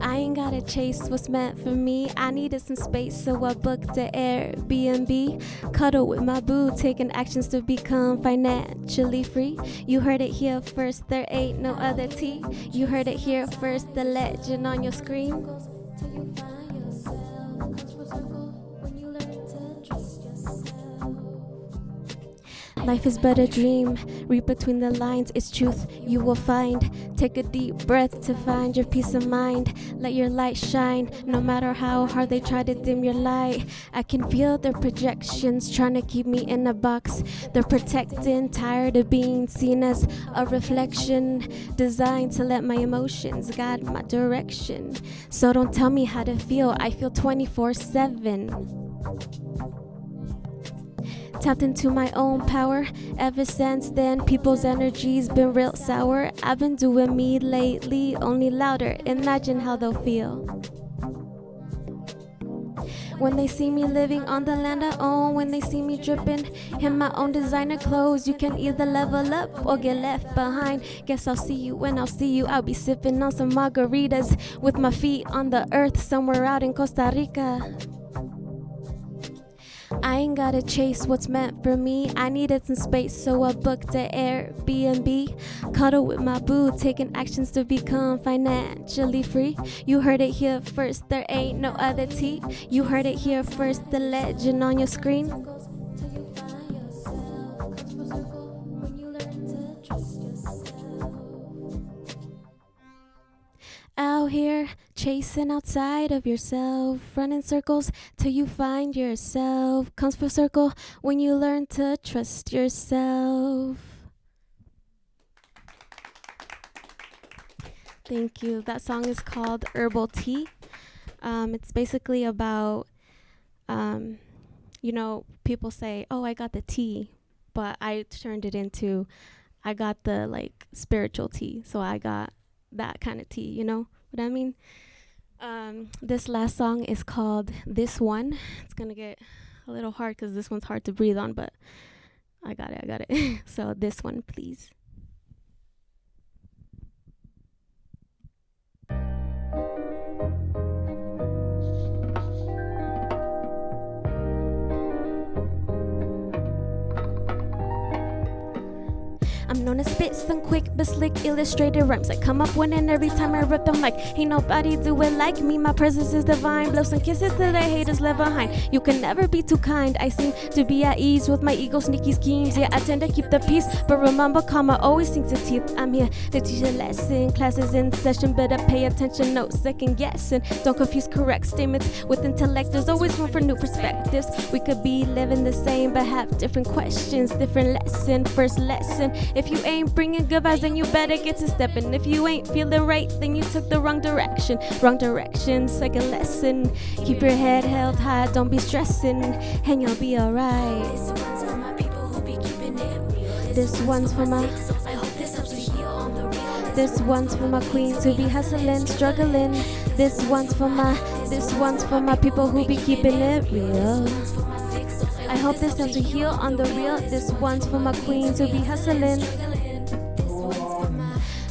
I ain't gotta chase what's meant for me. I needed some space, so I booked an Airbnb. Cuddle with my boo, taking actions to become financially free. You heard it here first, there ain't no other tea. You heard it here first, the legend on your screen. Life is but a dream. Read between the lines, it's truth you will find. Take a deep breath to find your peace of mind. Let your light shine, no matter how hard they try to dim your light. I can feel their projections trying to keep me in a box. They're protecting, tired of being seen as a reflection. Designed to let my emotions guide my direction. So don't tell me how to feel, I feel 24/7. Tapped into my own power. Ever since then, people's energy's been real sour. I've been doing me lately, only louder. Imagine how they'll feel when they see me living on the land I own. When they see me dripping in my own designer clothes. You can either level up or get left behind. Guess I'll see you when I'll see you. I'll be sipping on some margaritas with my feet on the earth somewhere out in Costa Rica. I ain't gotta chase what's meant for me. I needed some space, so I booked an Airbnb. Cuddle with my boo, taking actions to become financially free. You heard it here first, there ain't no other tea. You heard it here first, the legend on your screen. Out here, chasing outside of yourself, running circles till you find yourself. Comes full circle when you learn to trust yourself. Thank you. That song is called Herbal Tea. It's basically about, people say, oh, I got the tea, but I turned it into, I got the spiritual tea. So I got that kind of tea, you know what I mean? This last song is called This One. It's gonna get a little hard because this one's hard to breathe on, but I got it. So this one, please. I'm known to spit some quick but slick illustrated rhymes that come up when and every time I rip them like ain't nobody do it like me. My presence is divine. Blow some kisses to the haters left behind. You can never be too kind. I seem to be at ease with my ego sneaky schemes. Yeah, I tend to keep the peace, but remember karma always sinks its teeth. I'm here to teach a lesson. Classes in session, better pay attention. No second guessing. Don't confuse correct statements with intellect. There's always room for new perspectives. We could be living the same but have different questions. Different lesson. First lesson. If you ain't bringing good vibes, then you better get to stepping. If you ain't feeling right, then you took the wrong direction. Wrong direction, second lesson. Keep your head held high, don't be stressing, and you'll be alright. This one's for my people who be keeping it This one's for my. I hope this helps you heal on the real. This one's for my queens who be hustling, struggling. This one's for my. This one's for my people who be keeping it real. I hope this helps you heal on the real. This one's for my queens who be hustling.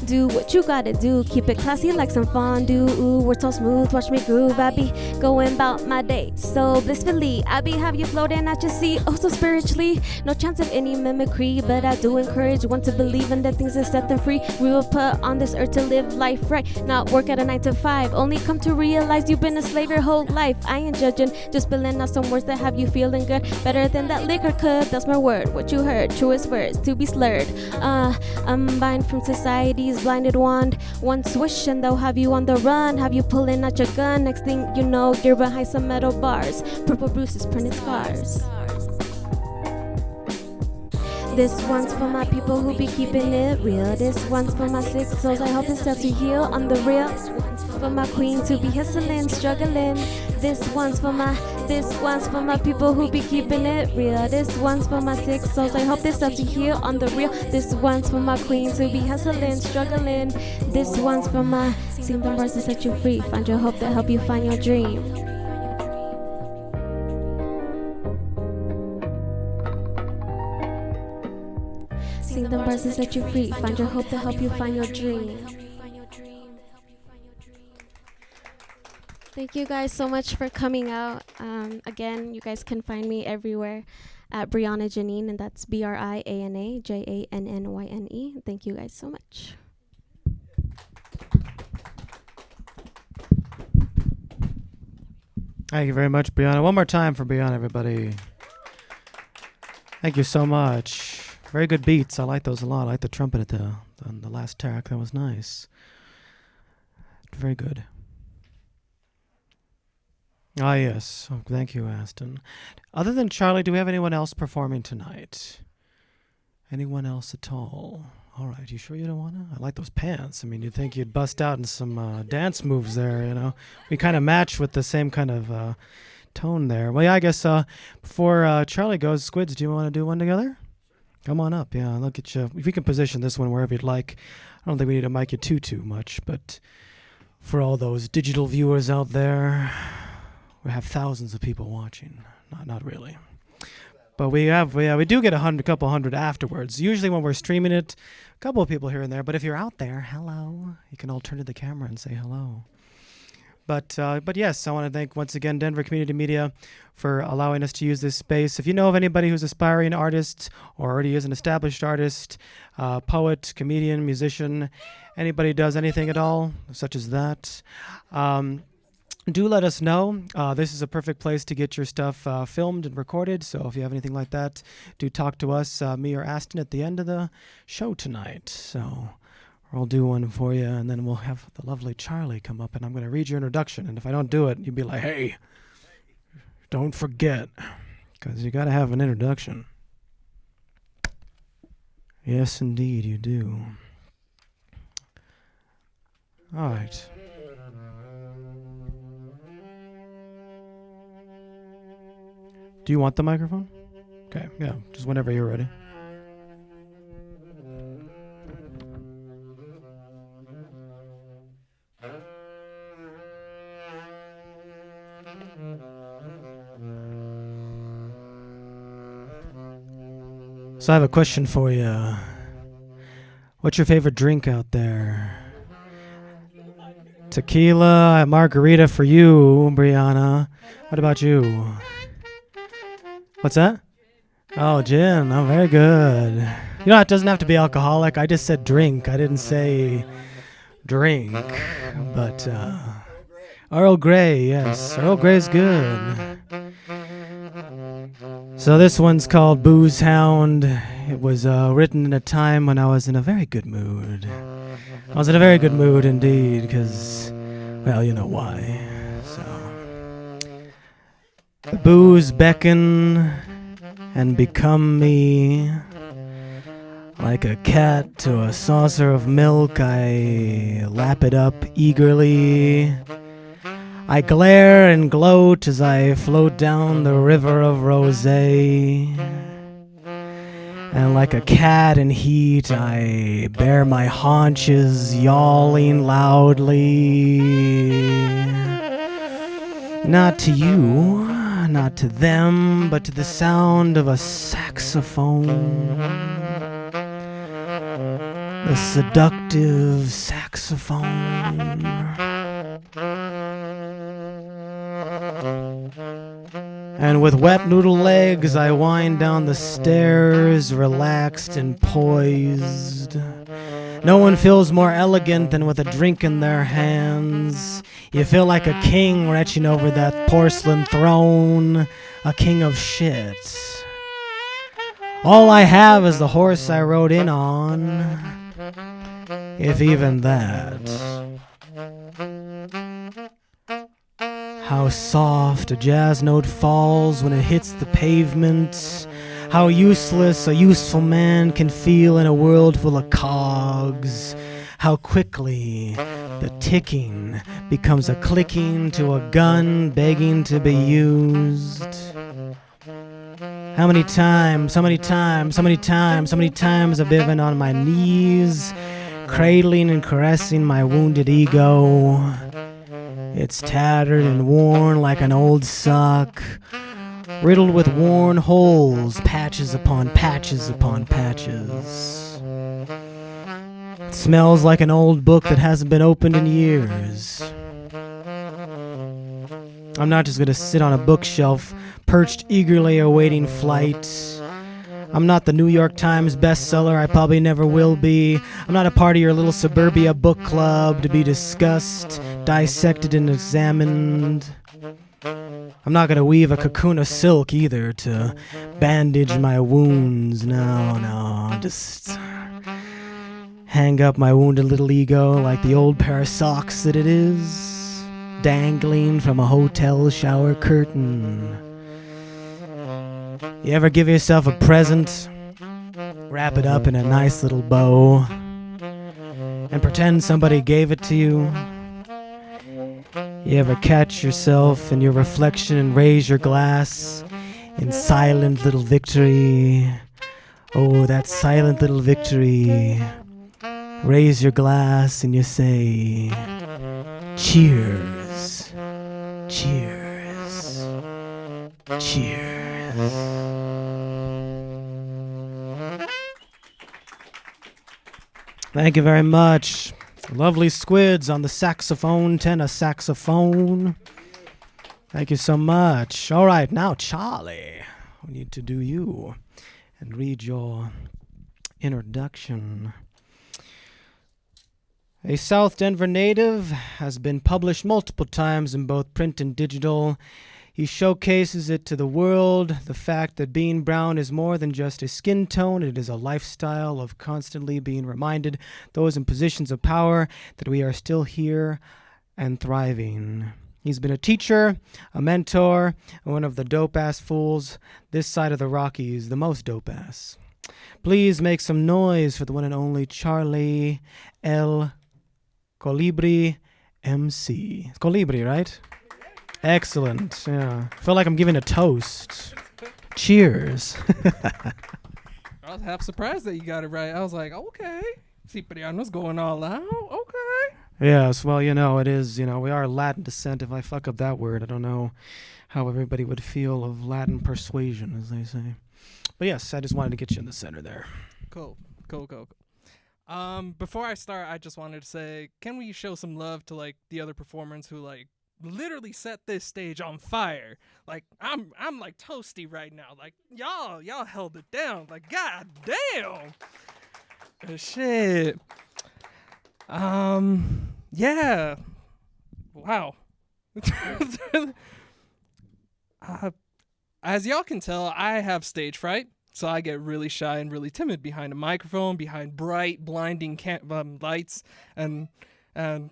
Do what you gotta do, keep it classy like some fondue. Ooh, we're so smooth, watch me groove. I be going about my day so blissfully. I be have you floating at your sea, oh so spiritually. No chance of any mimicry, but I do encourage one to believe in the things that set them free. We were put on this earth to live life right, not work at a 9 to 5. Only come to realize you've been a slave your whole life. I ain't judging, just spilling out some words that have you feeling good, better than that liquor could. That's my word, what you heard, truest words to be slurred. Unbind from society's blinded wand. One swish and they'll have you on the run, have you pulling out your gun. Next thing you know, you're behind some metal bars, purple bruises, printed scars. This one's for my people who be keeping it real. This one's for my sick souls, I hope it helps you heal on the real. This one's for my queens who be hustling, struggling. This one's for my people who be keeping it real. This one's for my sick souls, I hope this helps you heal on the real. This one's for my queens who be hustling, struggling. This one's for my. Sing them bars to set you free. Find your hope that help you find your dream. Sing them bars to set you free. Find your hope to help you find your dream. Thank you guys so much for coming out. Again, you guys can find me everywhere at Brianna Janine, and that's BrianaJannyne. Thank you guys so much. Thank you very much, Brianna. One more time for Brianna, everybody. Thank you so much. Very good beats. I like those a lot. I like the trumpet at the last track. That was nice. Very good. Ah, yes. Oh, thank you, Aston. Other than Charlie, do we have anyone else performing tonight? Anyone else at all? All right. You sure you don't want to? I like those pants. I mean, you'd think you'd bust out in some dance moves there, you know. We kind of match with the same kind of tone there. Well, yeah, I guess before Charlie goes, Squids, do you want to do one together? Come on up. Yeah, look at you. If we can position this one wherever you'd like. I don't think we need to mic you too much, but for all those digital viewers out there, we have thousands of people watching. Not really. But we do get a couple hundred afterwards. Usually when we're streaming it, a couple of people here and there. But if you're out there, hello. You can all turn to the camera and say hello. But yes, I want to thank once again Denver Community Media for allowing us to use this space. If you know of anybody who's aspiring artist or already is an established artist, poet, comedian, musician, anybody does anything at all, such as that, do let us know. This is a perfect place to get your stuff filmed and recorded. So if you have anything like that, do talk to us, me or Aston, at the end of the show tonight. So I'll do one for you, and then we'll have the lovely Charlie come up, and I'm going to read your introduction. And if I don't do it, you'll be like, hey, don't forget, because you got to have an introduction. Yes, indeed, you do. All right. Do you want the microphone? Okay, yeah, just whenever you're ready. So I have a question for you. What's your favorite drink out there? Tequila, margarita for you, Brianna. What about you? What's that? Oh, gin. Oh, very good. You know, it doesn't have to be alcoholic. I just said drink. I didn't say drink. But Earl Grey, yes. Earl Grey's good. So this one's called Booze Hound. It was written in a time when I was in a very good mood. I was in a very good mood indeed, because, well, you know why. So, the booze beckon and become me. Like a cat to a saucer of milk, I lap it up eagerly. I glare and gloat as I float down the river of rosé. And like a cat in heat, I bare my haunches, yawling loudly. Not to you, not to them, but to the sound of a saxophone. A seductive saxophone. And with wet noodle legs, I wind down the stairs, relaxed and poised. No one feels more elegant than with a drink in their hands. You feel like a king retching over that porcelain throne, a king of shit. All I have is the horse I rode in on, if even that. How soft a jazz note falls when it hits the pavement. How useless a useful man can feel in a world full of cogs. How quickly the ticking becomes a clicking to a gun begging to be used. How many times I've been on my knees, cradling and caressing my wounded ego. It's tattered and worn like an old sock, riddled with worn holes, patches upon patches upon patches. It smells like an old book that hasn't been opened in years. I'm not just gonna sit on a bookshelf, perched eagerly awaiting flight. I'm not the New York Times bestseller, I probably never will be. I'm not a part of your little suburbia book club to be discussed, dissected, and examined. I'm not gonna weave a cocoon of silk either to bandage my wounds. No, just hang up my wounded little ego like the old pair of socks that it is, dangling from a hotel shower curtain. You ever give yourself a present, wrap it up in a nice little bow, and pretend somebody gave it to you? You ever catch yourself in your reflection and raise your glass in silent little victory? Oh, that silent little victory. Raise your glass and you say, cheers, cheers, cheers. Thank you very much. Lovely squids on the saxophone, tenor saxophone. Thank you so much. All right, now Charlie, we need to do you and read your introduction. A South Denver native, has been published multiple times in both print and digital. He showcases it to the world, the fact that being brown is more than just a skin tone. It is a lifestyle of constantly being reminded, those in positions of power, that we are still here and thriving. He's been a teacher, a mentor, and one of the dope-ass fools this side of the Rockies, the most dope-ass. Please make some noise for the one and only Charlie L. Colibri MC. It's Colibri, right? Excellent. Yeah. I feel like I'm giving a toast. Cheers. I was half surprised that you got it right. I was like, okay. Cipriano's going all out. Okay. Yes, well, it is, we are Latin descent. If I fuck up that word, I don't know how everybody would feel of Latin persuasion, as they say. But yes, I just wanted to get you in the center there. Cool. Before I start, I just wanted to say, can we show some love to the other performers who literally set this stage on fire? I'm like toasty right now. Y'all held it down. God damn. Shit. Yeah. Wow. As y'all can tell, I have stage fright. So I get really shy and really timid behind a microphone, behind bright, blinding lights, and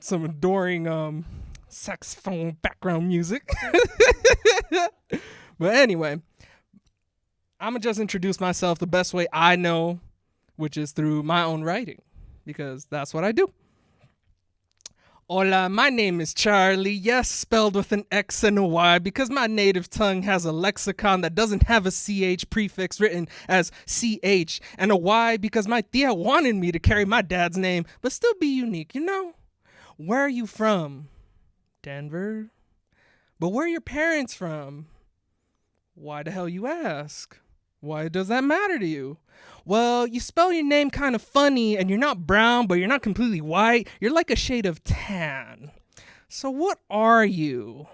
some adoring saxophone background music. But anyway, I'm going to just introduce myself the best way I know, which is through my own writing, because that's what I do. Hola, my name is Charlie. Yes, spelled with an X and a Y because my native tongue has a lexicon that doesn't have a CH prefix written as CH, and a Y because my tia wanted me to carry my dad's name but still be unique, you know? Where are you from? Denver. But where are your parents from? Why the hell you ask? Why does that matter to you? Well, you spell your name kind of funny and you're not brown, but you're not completely white. You're like a shade of tan. So what are you?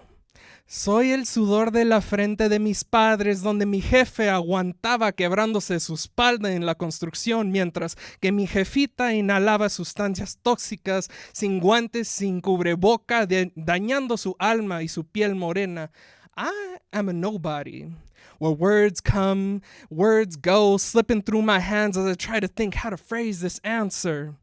Soy el sudor de la frente de mis padres, donde mi jefe aguantaba quebrándose su espalda en la construcción, mientras que mi jefita inhalaba sustancias tóxicas, sin guantes, sin cubreboca, dañando su alma y su piel morena. I am a nobody. Where words come, words go, slipping through my hands as I try to think how to phrase this answer.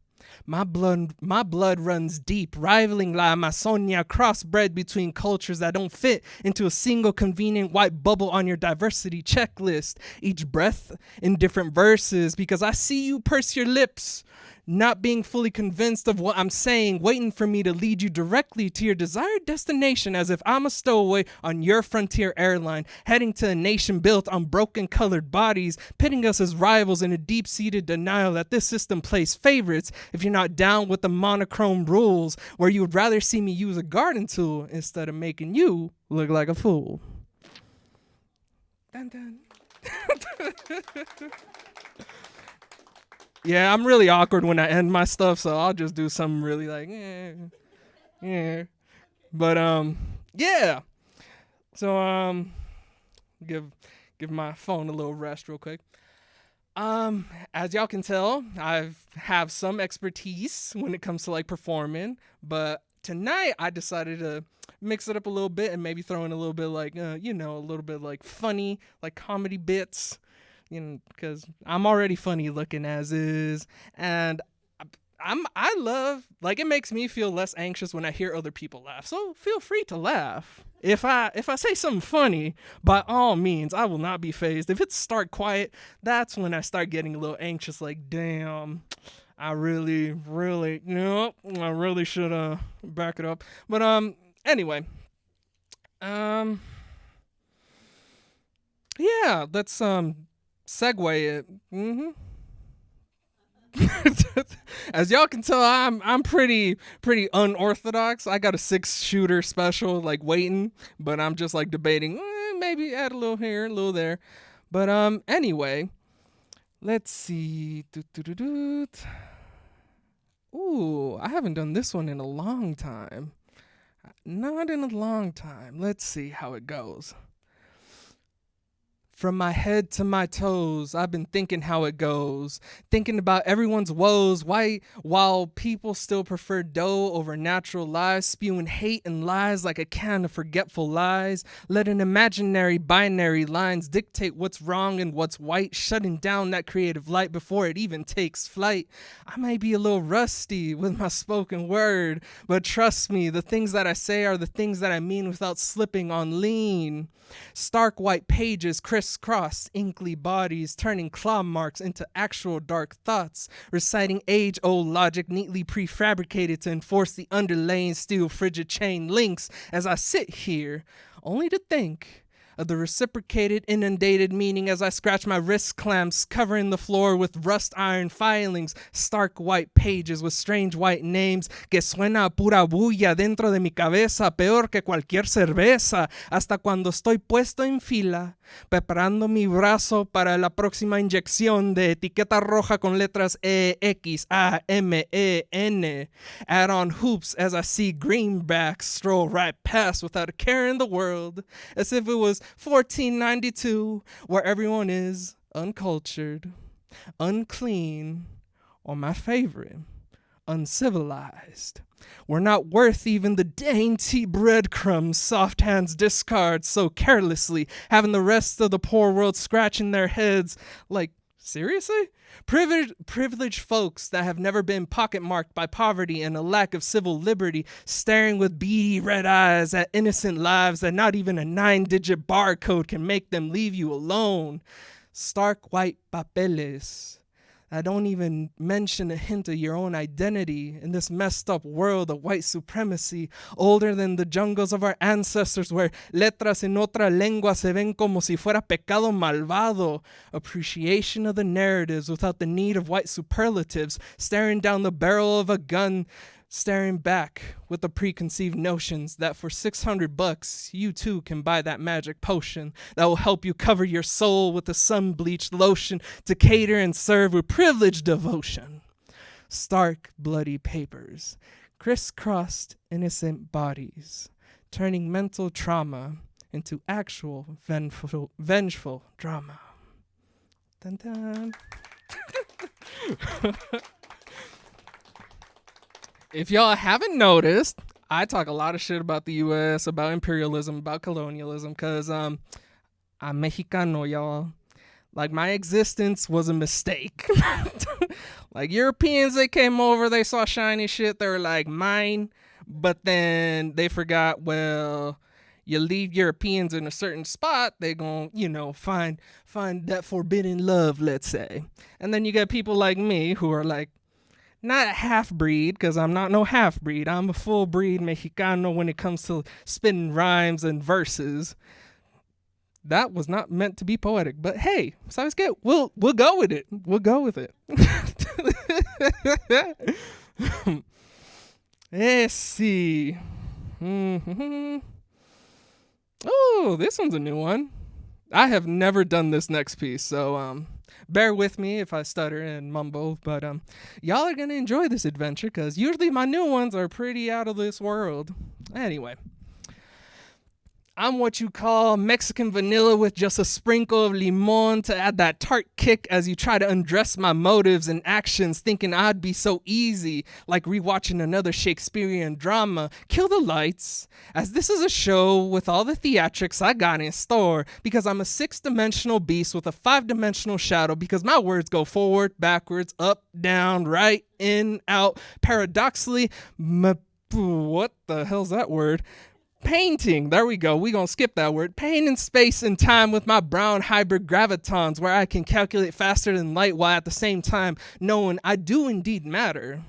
My blood runs deep, rivaling La Amazonia, crossbred between cultures that don't fit into a single convenient white bubble on your diversity checklist. Each breath in different verses, because I see you purse your lips, not being fully convinced of what I'm saying, waiting for me to lead you directly to your desired destination as if I'm a stowaway on your frontier airline, heading to a nation built on broken colored bodies, pitting us as rivals in a deep-seated denial that this system plays favorites if you're not down with the monochrome rules, where you would rather see me use a garden tool instead of making you look like a fool. Dun, dun. Yeah, I'm really awkward when I end my stuff, so I'll just do something really like, yeah. But yeah. So give my phone a little rest real quick. As y'all can tell, I have some expertise when it comes to like performing, but tonight I decided to mix it up a little bit and maybe throw in a little bit like a little bit like funny, like comedy bits. Because I'm already funny looking as is, and I love, like, it makes me feel less anxious when I hear other people laugh. So feel free to laugh. If I say something funny, by all means, I will not be fazed. If it's stark quiet, that's when I start getting a little anxious. Like, damn, I really should back it up. But anyway, yeah, let's segue it. As y'all can tell, I'm pretty unorthodox. I got a 6-shooter special like waiting, but I'm just like debating maybe add a little here, a little there. But anyway, let's see. Ooh, I haven't done this one in a long time. Not in a long time. Let's see how it goes. From my head to my toes, I've been thinking how it goes, thinking about everyone's woes, why while people still prefer dough over natural lives, spewing hate and lies like a can of forgetful lies, letting imaginary binary lines dictate what's wrong and what's white, shutting down that creative light before it even takes flight. I may be a little rusty with my spoken word, but trust me, the things that I say are the things that I mean without slipping on lean. Stark white pages crisscross inkly bodies, turning claw marks into actual dark thoughts, reciting age-old logic neatly prefabricated to enforce the underlaying steel frigid chain links as I sit here, only to think of the reciprocated inundated meaning as I scratch my wrist clamps, covering the floor with rust iron filings, stark white pages with strange white names, que suena a pura bulla dentro de mi cabeza, peor que cualquier cerveza, hasta cuando estoy puesto en fila, preparando mi brazo para la próxima inyección de etiqueta roja con letras E, X, A, M, E, N. Add on hoops as I see greenbacks stroll right past without a care in the world, as if it was 1492, where everyone is uncultured, unclean, or my favorite, uncivilized. We're not worth even the dainty breadcrumbs soft hands discard so carelessly, having the rest of the poor world scratching their heads like, seriously? Privileged folks that have never been pocketmarked by poverty and a lack of civil liberty, staring with beady red eyes at innocent lives that not even a 9-digit barcode can make them leave you alone. Stark white papeles I don't even mention a hint of your own identity in this messed up world of white supremacy, older than the jungles of our ancestors, where letras en otra lengua se ven como si fuera pecado malvado. Appreciation of the narratives without the need of white superlatives, staring down the barrel of a gun, staring back with the preconceived notions that for $600 you too can buy that magic potion that will help you cover your soul with the sun-bleached lotion to cater and serve with privileged devotion. Stark, bloody papers, crisscrossed innocent bodies, turning mental trauma into actual vengeful drama. Dun dun. If y'all haven't noticed, I talk a lot of shit about the U.S., about imperialism, about colonialism, because I'm Mexicano, y'all. Like, my existence was a mistake. Like, Europeans, they came over, they saw shiny shit, they were like, mine. But then they forgot, well, you leave Europeans in a certain spot, they gon', find that forbidden love, let's say. And then you get people like me who are like, not a half-breed, because I'm not no half-breed. I'm a full-breed Mexicano when it comes to spitting rhymes and verses. That was not meant to be poetic, but hey, ¿sabes qué? We'll go with it. We'll go with it. Let's see. Oh, this one's a new one. I have never done this next piece, so bear with me if I stutter and mumble, but y'all are gonna enjoy this adventure because usually my new ones are pretty out of this world. Anyway, I'm what you call Mexican vanilla with just a sprinkle of limon to add that tart kick as you try to undress my motives and actions, thinking I'd be so easy, like rewatching another Shakespearean drama. Kill the lights, as this is a show with all the theatrics I got in store, because I'm a 6-dimensional beast with a 5-dimensional shadow, because my words go forward, backwards, up, down, right, in, out, paradoxically, what the hell's that word? Painting, there we go, we gonna skip that word. Pain in space and time with my brown hybrid gravitons, where I can calculate faster than light while at the same time knowing I do indeed matter.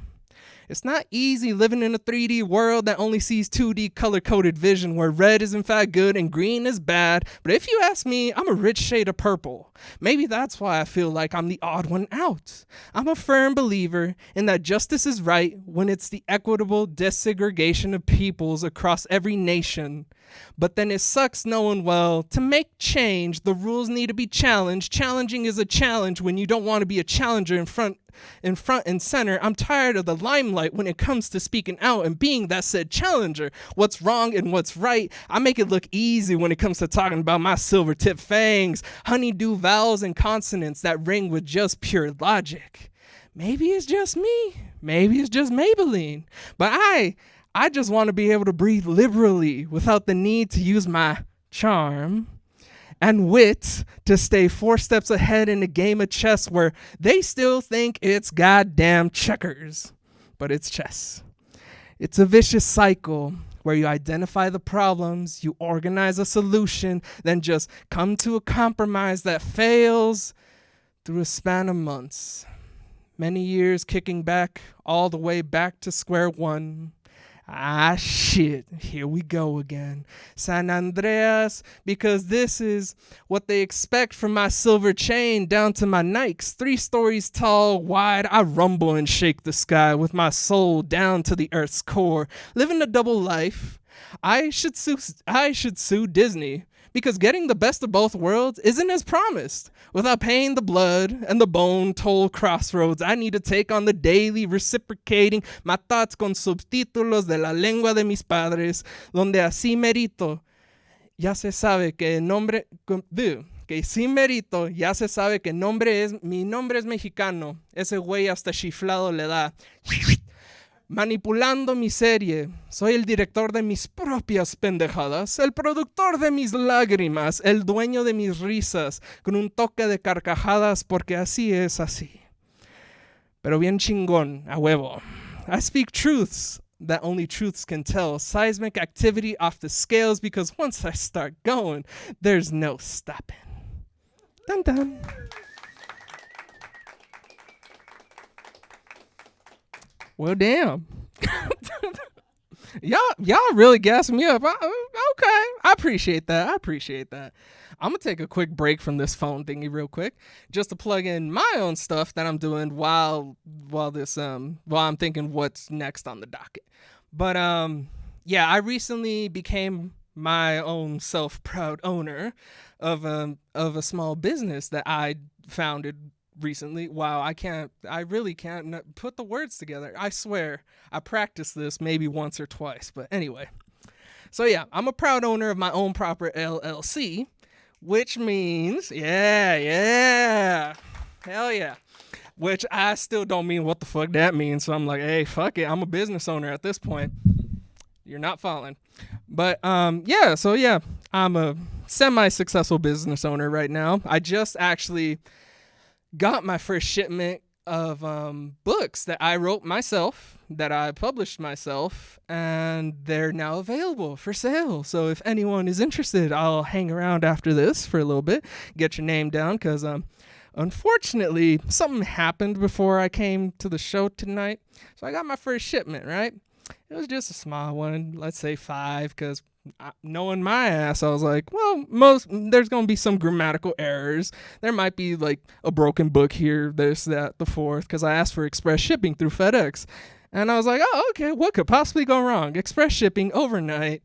It's not easy living in a 3D world that only sees 2D color-coded vision, where red is in fact good and green is bad. But if you ask me, I'm a rich shade of purple. Maybe that's why I feel like I'm the odd one out. I'm a firm believer in that justice is right when it's the equitable desegregation of peoples across every nation. But then it sucks knowing, well, to make change, the rules need to be challenged. Challenging is a challenge when you don't want to be a challenger in front and center. I'm tired of the limelight when it comes to speaking out and being that said challenger. What's wrong and what's right, I make it look easy when it comes to talking about my silver tip fangs, honeydew vowels and consonants that ring with just pure logic. Maybe it's just me. Maybe it's just Maybelline. But I just want to be able to breathe liberally without the need to use my charm and wit to stay 4 steps ahead in a game of chess where they still think it's goddamn checkers, but it's chess. It's a vicious cycle where you identify the problems, you organize a solution, then just come to a compromise that fails through a span of months. Many years kicking back all the way back to square one. Ah, shit, here we go again. San Andreas, because this is what they expect from my silver chain down to my Nikes. 3 stories tall, wide, I rumble and shake the sky with my soul down to the earth's core. Living a double life, I should sue Disney. Because getting the best of both worlds isn't as promised. Without paying the blood and the bone toll crossroads, I need to take on the daily reciprocating my thoughts con subtítulos de la lengua de mis padres, donde así merito, ya se sabe que el nombre, que sin mérito, ya se sabe que mi nombre es mexicano, ese güey hasta chiflado le da. Manipulando mi serie, soy el director de mis propias pendejadas, el productor de mis lágrimas, el dueño de mis risas, con un toque de carcajadas porque así es así. Pero bien chingón, a huevo. I speak truths that only truths can tell. Seismic activity off the scales because once I start going, there's no stopping. Dun dun. Well, damn. Y'all really gassing me up. Okay, I appreciate that. I'm gonna take a quick break from this phone thingy real quick, just to plug in my own stuff that I'm doing while I'm thinking what's next on the docket. But yeah, I recently became my own self-proud owner of a small business that I founded recently. Wow, I really can't put the words together. I swear I practiced this maybe once or twice, but anyway. So yeah, I'm a proud owner of my own proper LLC, which means hell yeah, which I still don't mean what the fuck that means. So I'm like, hey, fuck it, I'm a business owner at this point. You're not following. But yeah, I'm a semi-successful business owner right now. I just actually got my first shipment of books that I wrote myself, that I published myself, and they're now available for sale. So if anyone is interested, I'll hang around after this for a little bit, get your name down, because unfortunately, something happened before I came to the show tonight. So I got my first shipment, right? It was just a small one, let's say 5, because knowing my ass, I was like, well, there's going to be some grammatical errors. There might be like a broken book here, this, that, the fourth, because I asked for express shipping through FedEx. And I was like, oh, okay, what could possibly go wrong? Express shipping overnight,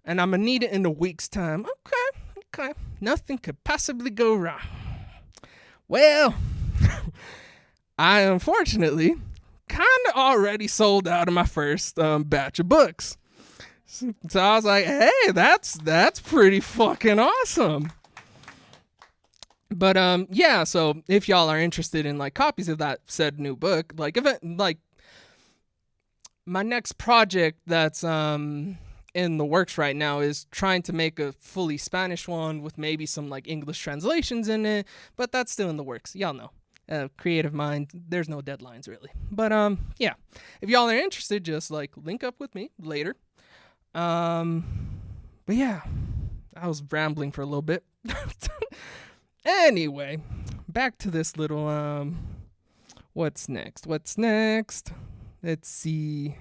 and I'm going to need it in a week's time. Okay, nothing could possibly go wrong. Well, I unfortunately kind of already sold out of my first batch of books. So I was like, hey, that's pretty fucking awesome. But yeah, so if y'all are interested in like copies of that said new book, like if it, like my next project that's in the works right now is trying to make a fully Spanish one with maybe some like English translations in it, but that's still in the works. Y'all know. Creative mind, there's no deadlines really. But yeah, if y'all are interested, just like link up with me later. But yeah, I was rambling for a little bit. Anyway, back to this little what's next? Let's see.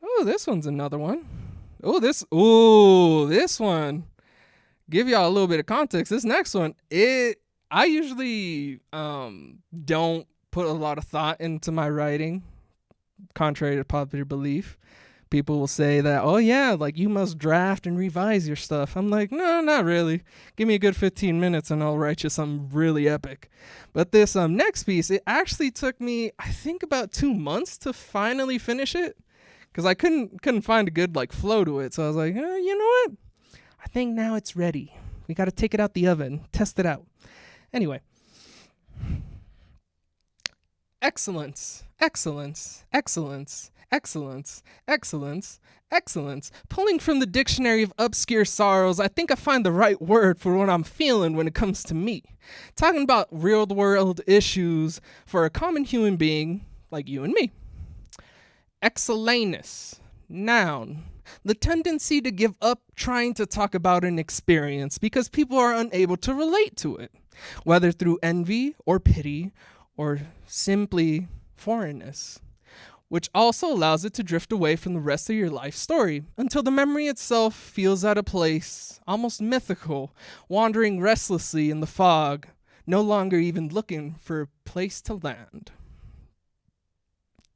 Oh, this one's another one. This one. Give y'all a little bit of context. This next one, I usually don't put a lot of thought into my writing, contrary to popular belief. People will say that, oh yeah, like you must draft and revise your stuff. I'm like, no, not really. Give me a good 15 minutes and I'll write you something really epic. But this next piece, it actually took me, I think, about 2 months to finally finish it, because I couldn't find a good like flow to it. So I was like, you know what? I think now it's ready. We got to take it out the oven, test it out. Anyway. Excellence. Pulling from the dictionary of obscure sorrows, I think I find the right word for what I'm feeling when it comes to me. Talking about real world issues for a common human being like you and me. Excelanus. Noun. The tendency to give up trying to talk about an experience because people are unable to relate to it, whether through envy or pity or simply foreignness, which also allows it to drift away from the rest of your life story until the memory itself feels at a place almost mythical, wandering restlessly in the fog, no longer even looking for a place to land.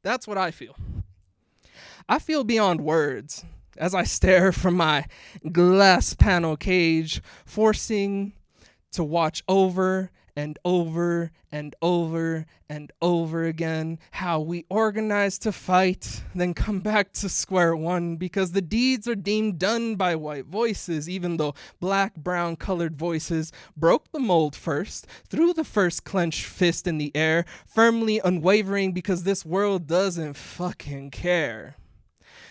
That's what I feel. I feel beyond words as I stare from my glass panel cage, forcing to watch over and over and over and over again how we organize to fight, then come back to square one because the deeds are deemed done by white voices, even though black, brown colored voices broke the mold first, threw the first clenched fist in the air, firmly unwavering because this world doesn't fucking care.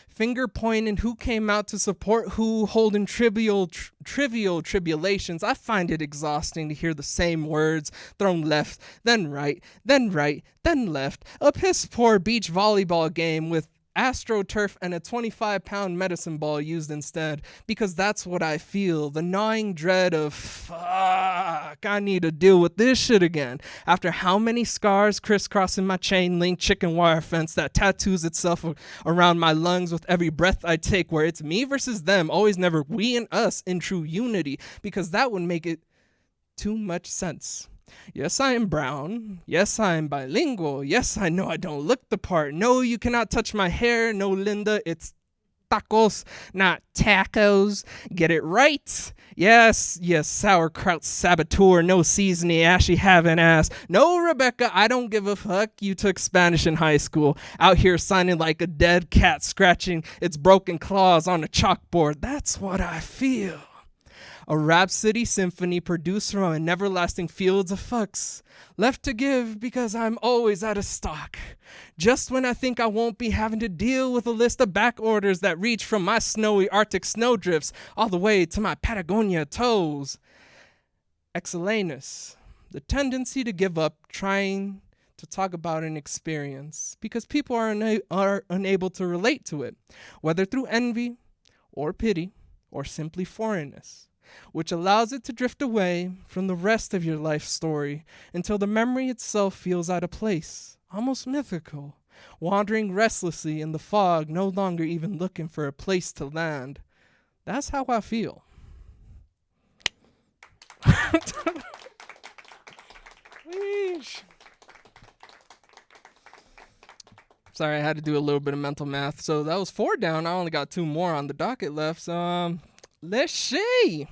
Finger pointing who came out to support who, holding trivial tribulations. I find it exhausting to hear the same words thrown left, then right, then left. A piss poor beach volleyball game with AstroTurf and a 25-pound medicine ball used instead, because that's what I feel, the gnawing dread of, fuck, I need to deal with this shit again. After how many scars crisscrossing my chain link chicken wire fence that tattoos itself around my lungs with every breath I take, where it's me versus them, always never we and us in true unity, because that would make it too much sense. Yes, I am brown. Yes, I am bilingual. Yes, I know I don't look the part. No, you cannot touch my hair. No, Linda, it's tacos, not tacos. Get it right. Yes, sauerkraut saboteur. No seasoning, ashy having ass. No, Rebecca, I don't give a fuck. You took Spanish in high school. Out here signing like a dead cat scratching its broken claws on a chalkboard. That's what I feel. A Rhapsody symphony produced from an everlasting fields of fucks, left to give because I'm always out of stock. Just when I think I won't be having to deal with a list of back orders that reach from my snowy Arctic snowdrifts all the way to my Patagonia toes. Excelanus, the tendency to give up trying to talk about an experience because people are unable to relate to it, whether through envy or pity or simply foreignness, which allows it to drift away from the rest of your life story until the memory itself feels out of place, almost mythical, wandering restlessly in the fog, no longer even looking for a place to land. That's how I feel. Weesh. Sorry, I had to do a little bit of mental math. So that was 4 down. I only got 2 more on the docket left. So let's see.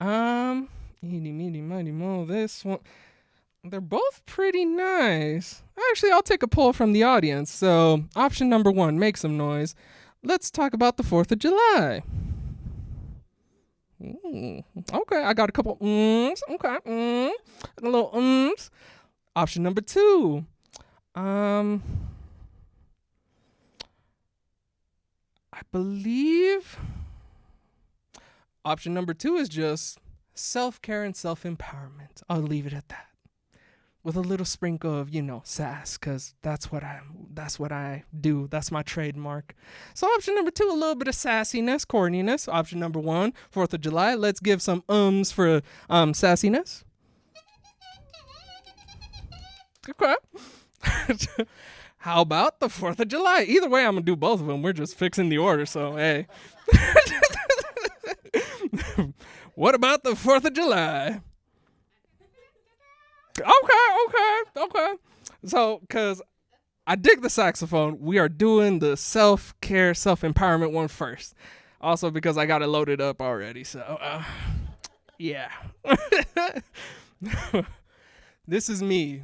Eeny, meeny, miny, mo. This one. They're both pretty nice. Actually, I'll take a poll from the audience. So option number 1, make some noise. Let's talk about the 4th of July. Okay, I got a couple ums. Okay, a little ums. Option number 2. I believe option number 2 is just self-care and self-empowerment. I'll leave it at that. With a little sprinkle of, sass, because that's what I do. That's my trademark. So option number 2, a little bit of sassiness, corniness. Option number 1, 4th of July. Let's give some ums for sassiness. Okay. How about the 4th of July? Either way, I'm going to do both of them. We're just fixing the order, so hey. What about the 4th of July? Okay. So, because I dig the saxophone, we are doing the self-care, self-empowerment one first. Also because I got it loaded up already, so, yeah. This is me.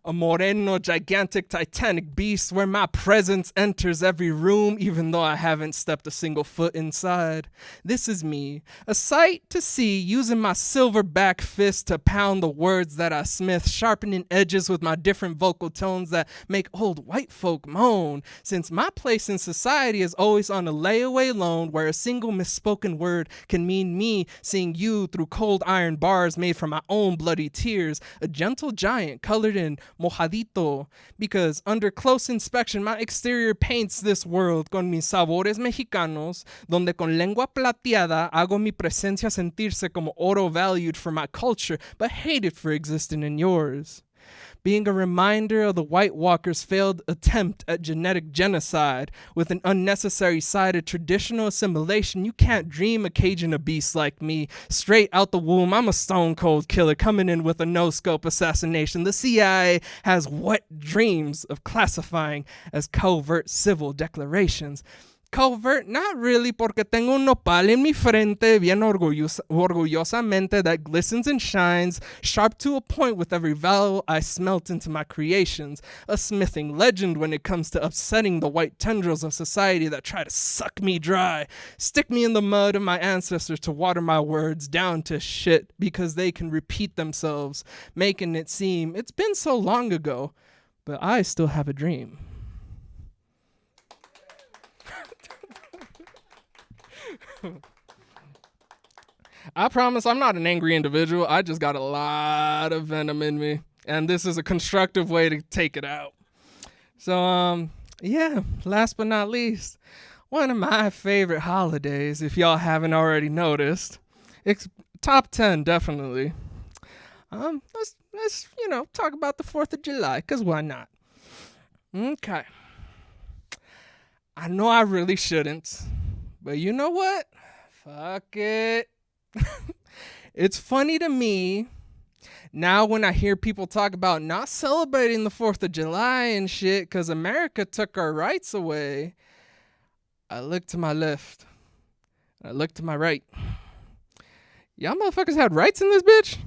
A moreno, gigantic, titanic beast where my presence enters every room even though I haven't stepped a single foot inside. This is me, a sight to see, using my silverback fist to pound the words that I smith, sharpening edges with my different vocal tones that make old white folk moan, since my place in society is always on a layaway loan where a single misspoken word can mean me seeing you through cold iron bars made from my own bloody tears, a gentle giant colored in mojadito, because under close inspection my exterior paints this world con mis sabores mexicanos, donde con lengua plateada hago mi presencia sentirse como oro valued for my culture but hated for existing in yours. Being a reminder of the White Walkers' failed attempt at genetic genocide with an unnecessary side of traditional assimilation, you can't dream of caging a beast like me. Straight out the womb, I'm a stone cold killer coming in with a no-scope assassination. The CIA has wet dreams of classifying as covert civil declarations. Covert, not really, porque tengo un nopal en mi frente bien orgullosamente that glistens and shines, sharp to a point with every vowel I smelt into my creations. A smithing legend when it comes to upsetting the white tendrils of society that try to suck me dry. Stick me in the mud of my ancestors to water my words down to shit because they can repeat themselves, making it seem it's been so long ago, but I still have a dream. I promise I'm not an angry individual. I just got a lot of venom in me. And this is a constructive way to take it out. So, Yeah, last but not least, one of my favorite holidays, if y'all haven't already noticed. It's top 10, definitely. Let's talk about the 4th of July, 'cause why not? Okay. I know I really shouldn't, but you know what? Fuck it. It's funny to me now when I hear people talk about not celebrating the 4th of July and shit because America took our rights away. I look to my left. I look to my right. Y'all motherfuckers had rights in this bitch?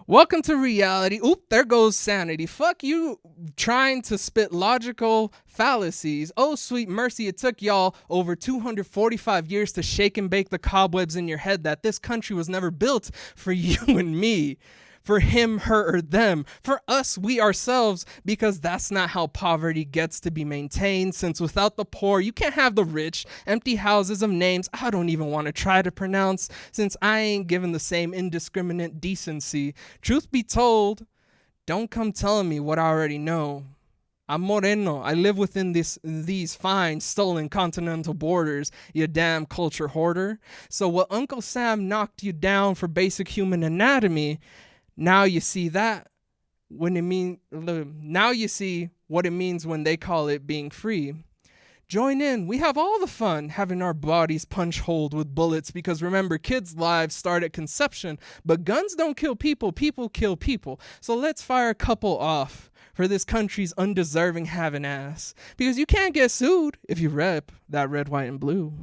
Welcome to reality. Oop, there goes sanity. Fuck you trying to spit logical fallacies. Oh, sweet mercy, it took y'all over 245 years to shake and bake the cobwebs in your head that this country was never built for you and me. For him, her, or them. For us, we ourselves, because that's not how poverty gets to be maintained. Since without the poor, you can't have the rich, empty houses of names I don't even want to try to pronounce, since I ain't given the same indiscriminate decency. Truth be told, don't come telling me what I already know. I'm Moreno. I live within these fine, stolen continental borders, you damn culture hoarder. So what Uncle Sam knocked you down for basic human anatomy, now you see now you see what it means when they call it being free. Join in. We have all the fun having our bodies punch holed with bullets because remember, kids' lives start at conception, but guns don't kill people, people kill people. So let's fire a couple off for this country's undeserving having ass because you can't get sued if you rep that red, white, and blue.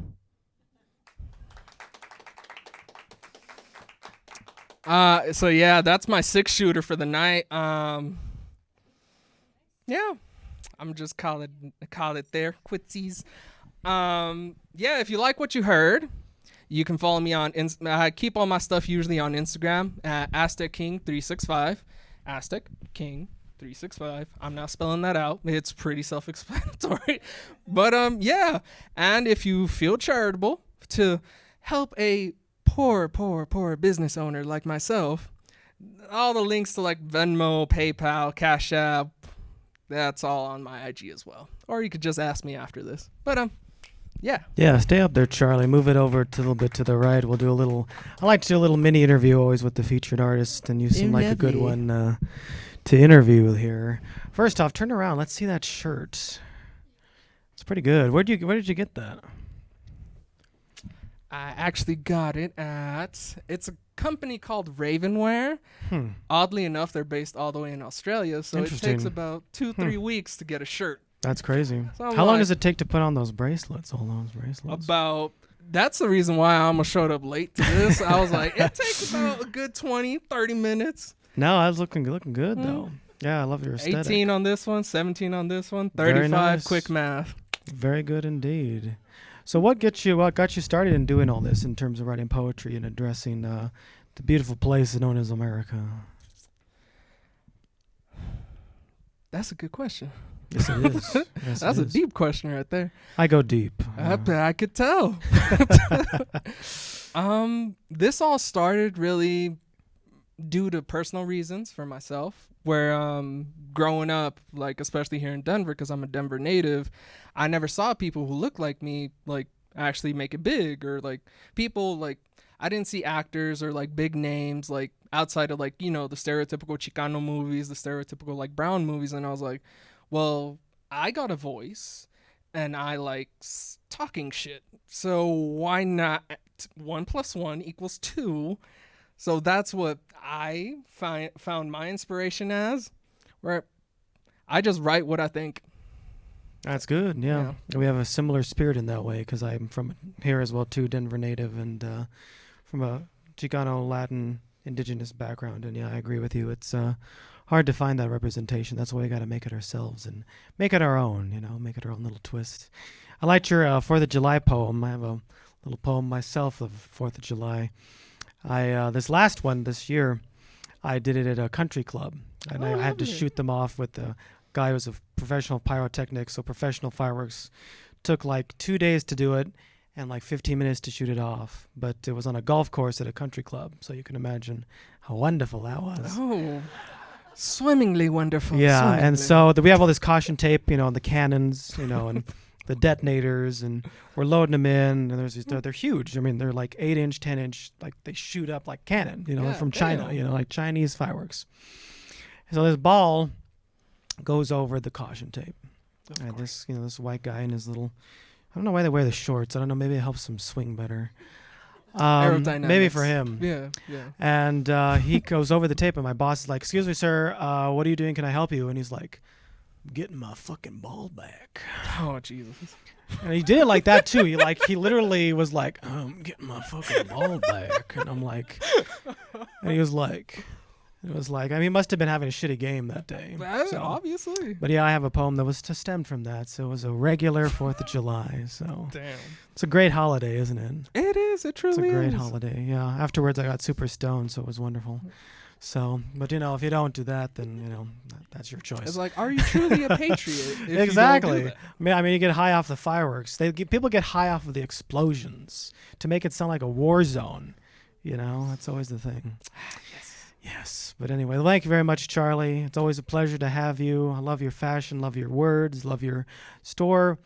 So yeah, that's my 6-shooter for the night. Yeah, I'm just call it there, quitsies. Yeah, if you like what you heard, you can follow me on. I keep all my stuff usually on Instagram at AztecKing365. AztecKing365. I'm not spelling that out. It's pretty self-explanatory. But yeah, and if you feel charitable to help a poor business owner like myself, all the links to like Venmo, PayPal, Cash App, that's all on my IG as well. Or you could just ask me after this. But yeah. Yeah, stay up there, Charlie. Move it over a little bit to the right. We'll do I like to do a little mini interview always with the featured artist, and you seem like a good one to interview here. First off, turn around. Let's see that shirt. It's pretty good. Where did you get that? I actually got it it's a company called Ravenwear. Oddly enough, they're based all the way in Australia, so it takes about 2-3 weeks to get a shirt. That's crazy. So how long does it take to put on those bracelets? That's the reason why I almost showed up late to this. I was like, it takes about a good 20-30 minutes. No, I was looking good though. Yeah, I love your aesthetic. 18 on this one, 17 on this one, 35. Nice. Quick math. Very good indeed. So what got you started in doing all this in terms of writing poetry and addressing the beautiful place known as America? That's a good question. Yes, it is. Yes, That's a deep question right there. I go deep. I could tell. This all started really due to personal reasons for myself, where growing up, like especially here in Denver, because I'm a Denver native, I never saw people who looked like me like actually make it big, or like people like I didn't see actors or like big names like outside of like the stereotypical Chicano movies, the stereotypical like brown movies, and I was like, well, I got a voice and I like talking shit, so why not 1 + 1 = 2? So that's what I found my inspiration as, where I just write what I think. That's good, yeah. We have a similar spirit in that way because I'm from here as well too, Denver native, and from a Chicano, Latin, indigenous background. And yeah, I agree with you. It's hard to find that representation. That's why we got to make it ourselves and make it our own, make it our own little twist. I liked your 4th of July poem. I have a little poem myself of 4th of July. This last one this year, I did it at a country club, and I had to shoot them off with a guy who was a professional pyrotechnic, so professional fireworks. Took like 2 days to do it and like 15 minutes to shoot it off, but it was on a golf course at a country club, so you can imagine how wonderful that was. Oh, Swimmingly wonderful. Yeah, and swimmingly. so we have all this caution tape, and the cannons, and the detonators, and we're loading them in. And there's these, they're huge. I mean, they're like 8-inch, 10-inch, like they shoot up like cannon, Yeah, from China, damn. like Chinese fireworks. So this ball goes over the caution tape. Of And course. this white guy in his little, I don't know why they wear the shorts. I don't know. Maybe it helps them swing better. Maybe for Aerodynamics. him. Yeah, yeah. And he goes over the tape, and my boss is like, "Excuse me, sir. What are you doing? Can I help you?" And he's like, "Getting my fucking ball back." Oh Jesus. And he did it like that too. He literally was like, "Getting my fucking ball back." And I'm like, and he was like, it was like, I mean, he must have been having a shitty game that day. So. Obviously. But yeah, I have a poem that was stemmed from that. So it was a regular 4th of July. So Damn. it's a great holiday, isn't it? It is. It It's truly a great is. holiday. Yeah. Afterwards, I got super stoned, so it was wonderful. So, but if you don't do that, then that's your choice. It's like, are you truly a patriot? If you don't do Exactly. that? I mean, you get high off the fireworks. People get high off of the explosions to make it sound like a war zone. That's always the thing. Yes. But anyway, thank you very much, Charlie. It's always a pleasure to have you. I love your fashion, love your words, love your store.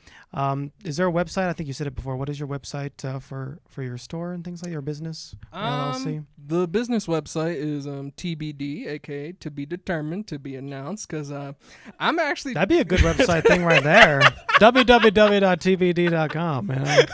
Is there a website? I think you said it before. What is your website for your store and things like your business? LLC? The business website is TBD, aka to be determined, to be announced, because I'm actually That'd be a good website thing right there. www.tbd.com, man.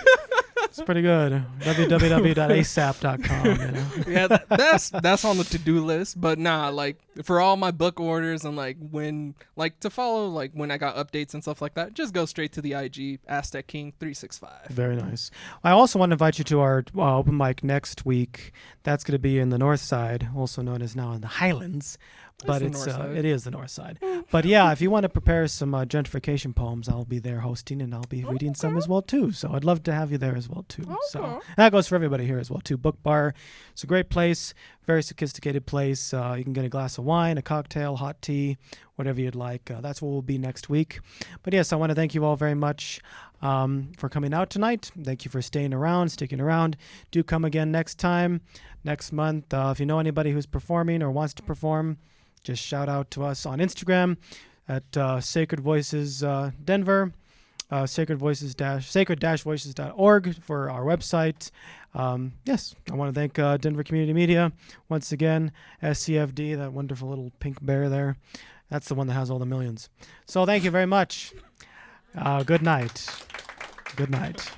It's pretty good. www.asap.com. yeah, that's on the to-do list. But nah, like for all my book orders and to follow when I got updates and stuff like that, just go straight to the IG Aztec King 365. Very nice. I also want to invite you to our open mic next week. That's going to be in the North Side, also known as now in the Highlands. But It's the North Side. it is the North Side. But yeah, if you want to prepare some gentrification poems, I'll be there hosting, and I'll be reading some as well too. So I'd love to have you there as well too. So Okay. that goes for everybody here as well too. Book Bar, it's a great place, very sophisticated place. You can get a glass of wine, a cocktail, hot tea, whatever you'd like. That's what we'll be next week. But yes, I want to thank you all very much for coming out tonight. Thank you for sticking around. Do come again next month. If you know anybody who's performing or wants to perform, just shout out to us on Instagram at Sacred Voices Denver, sacred-voices.org for our website. Yes, I want to thank Denver Community Media once again, SCFD, that wonderful little pink bear there. That's the one that has all the millions. So thank you very much. Good night. Good night.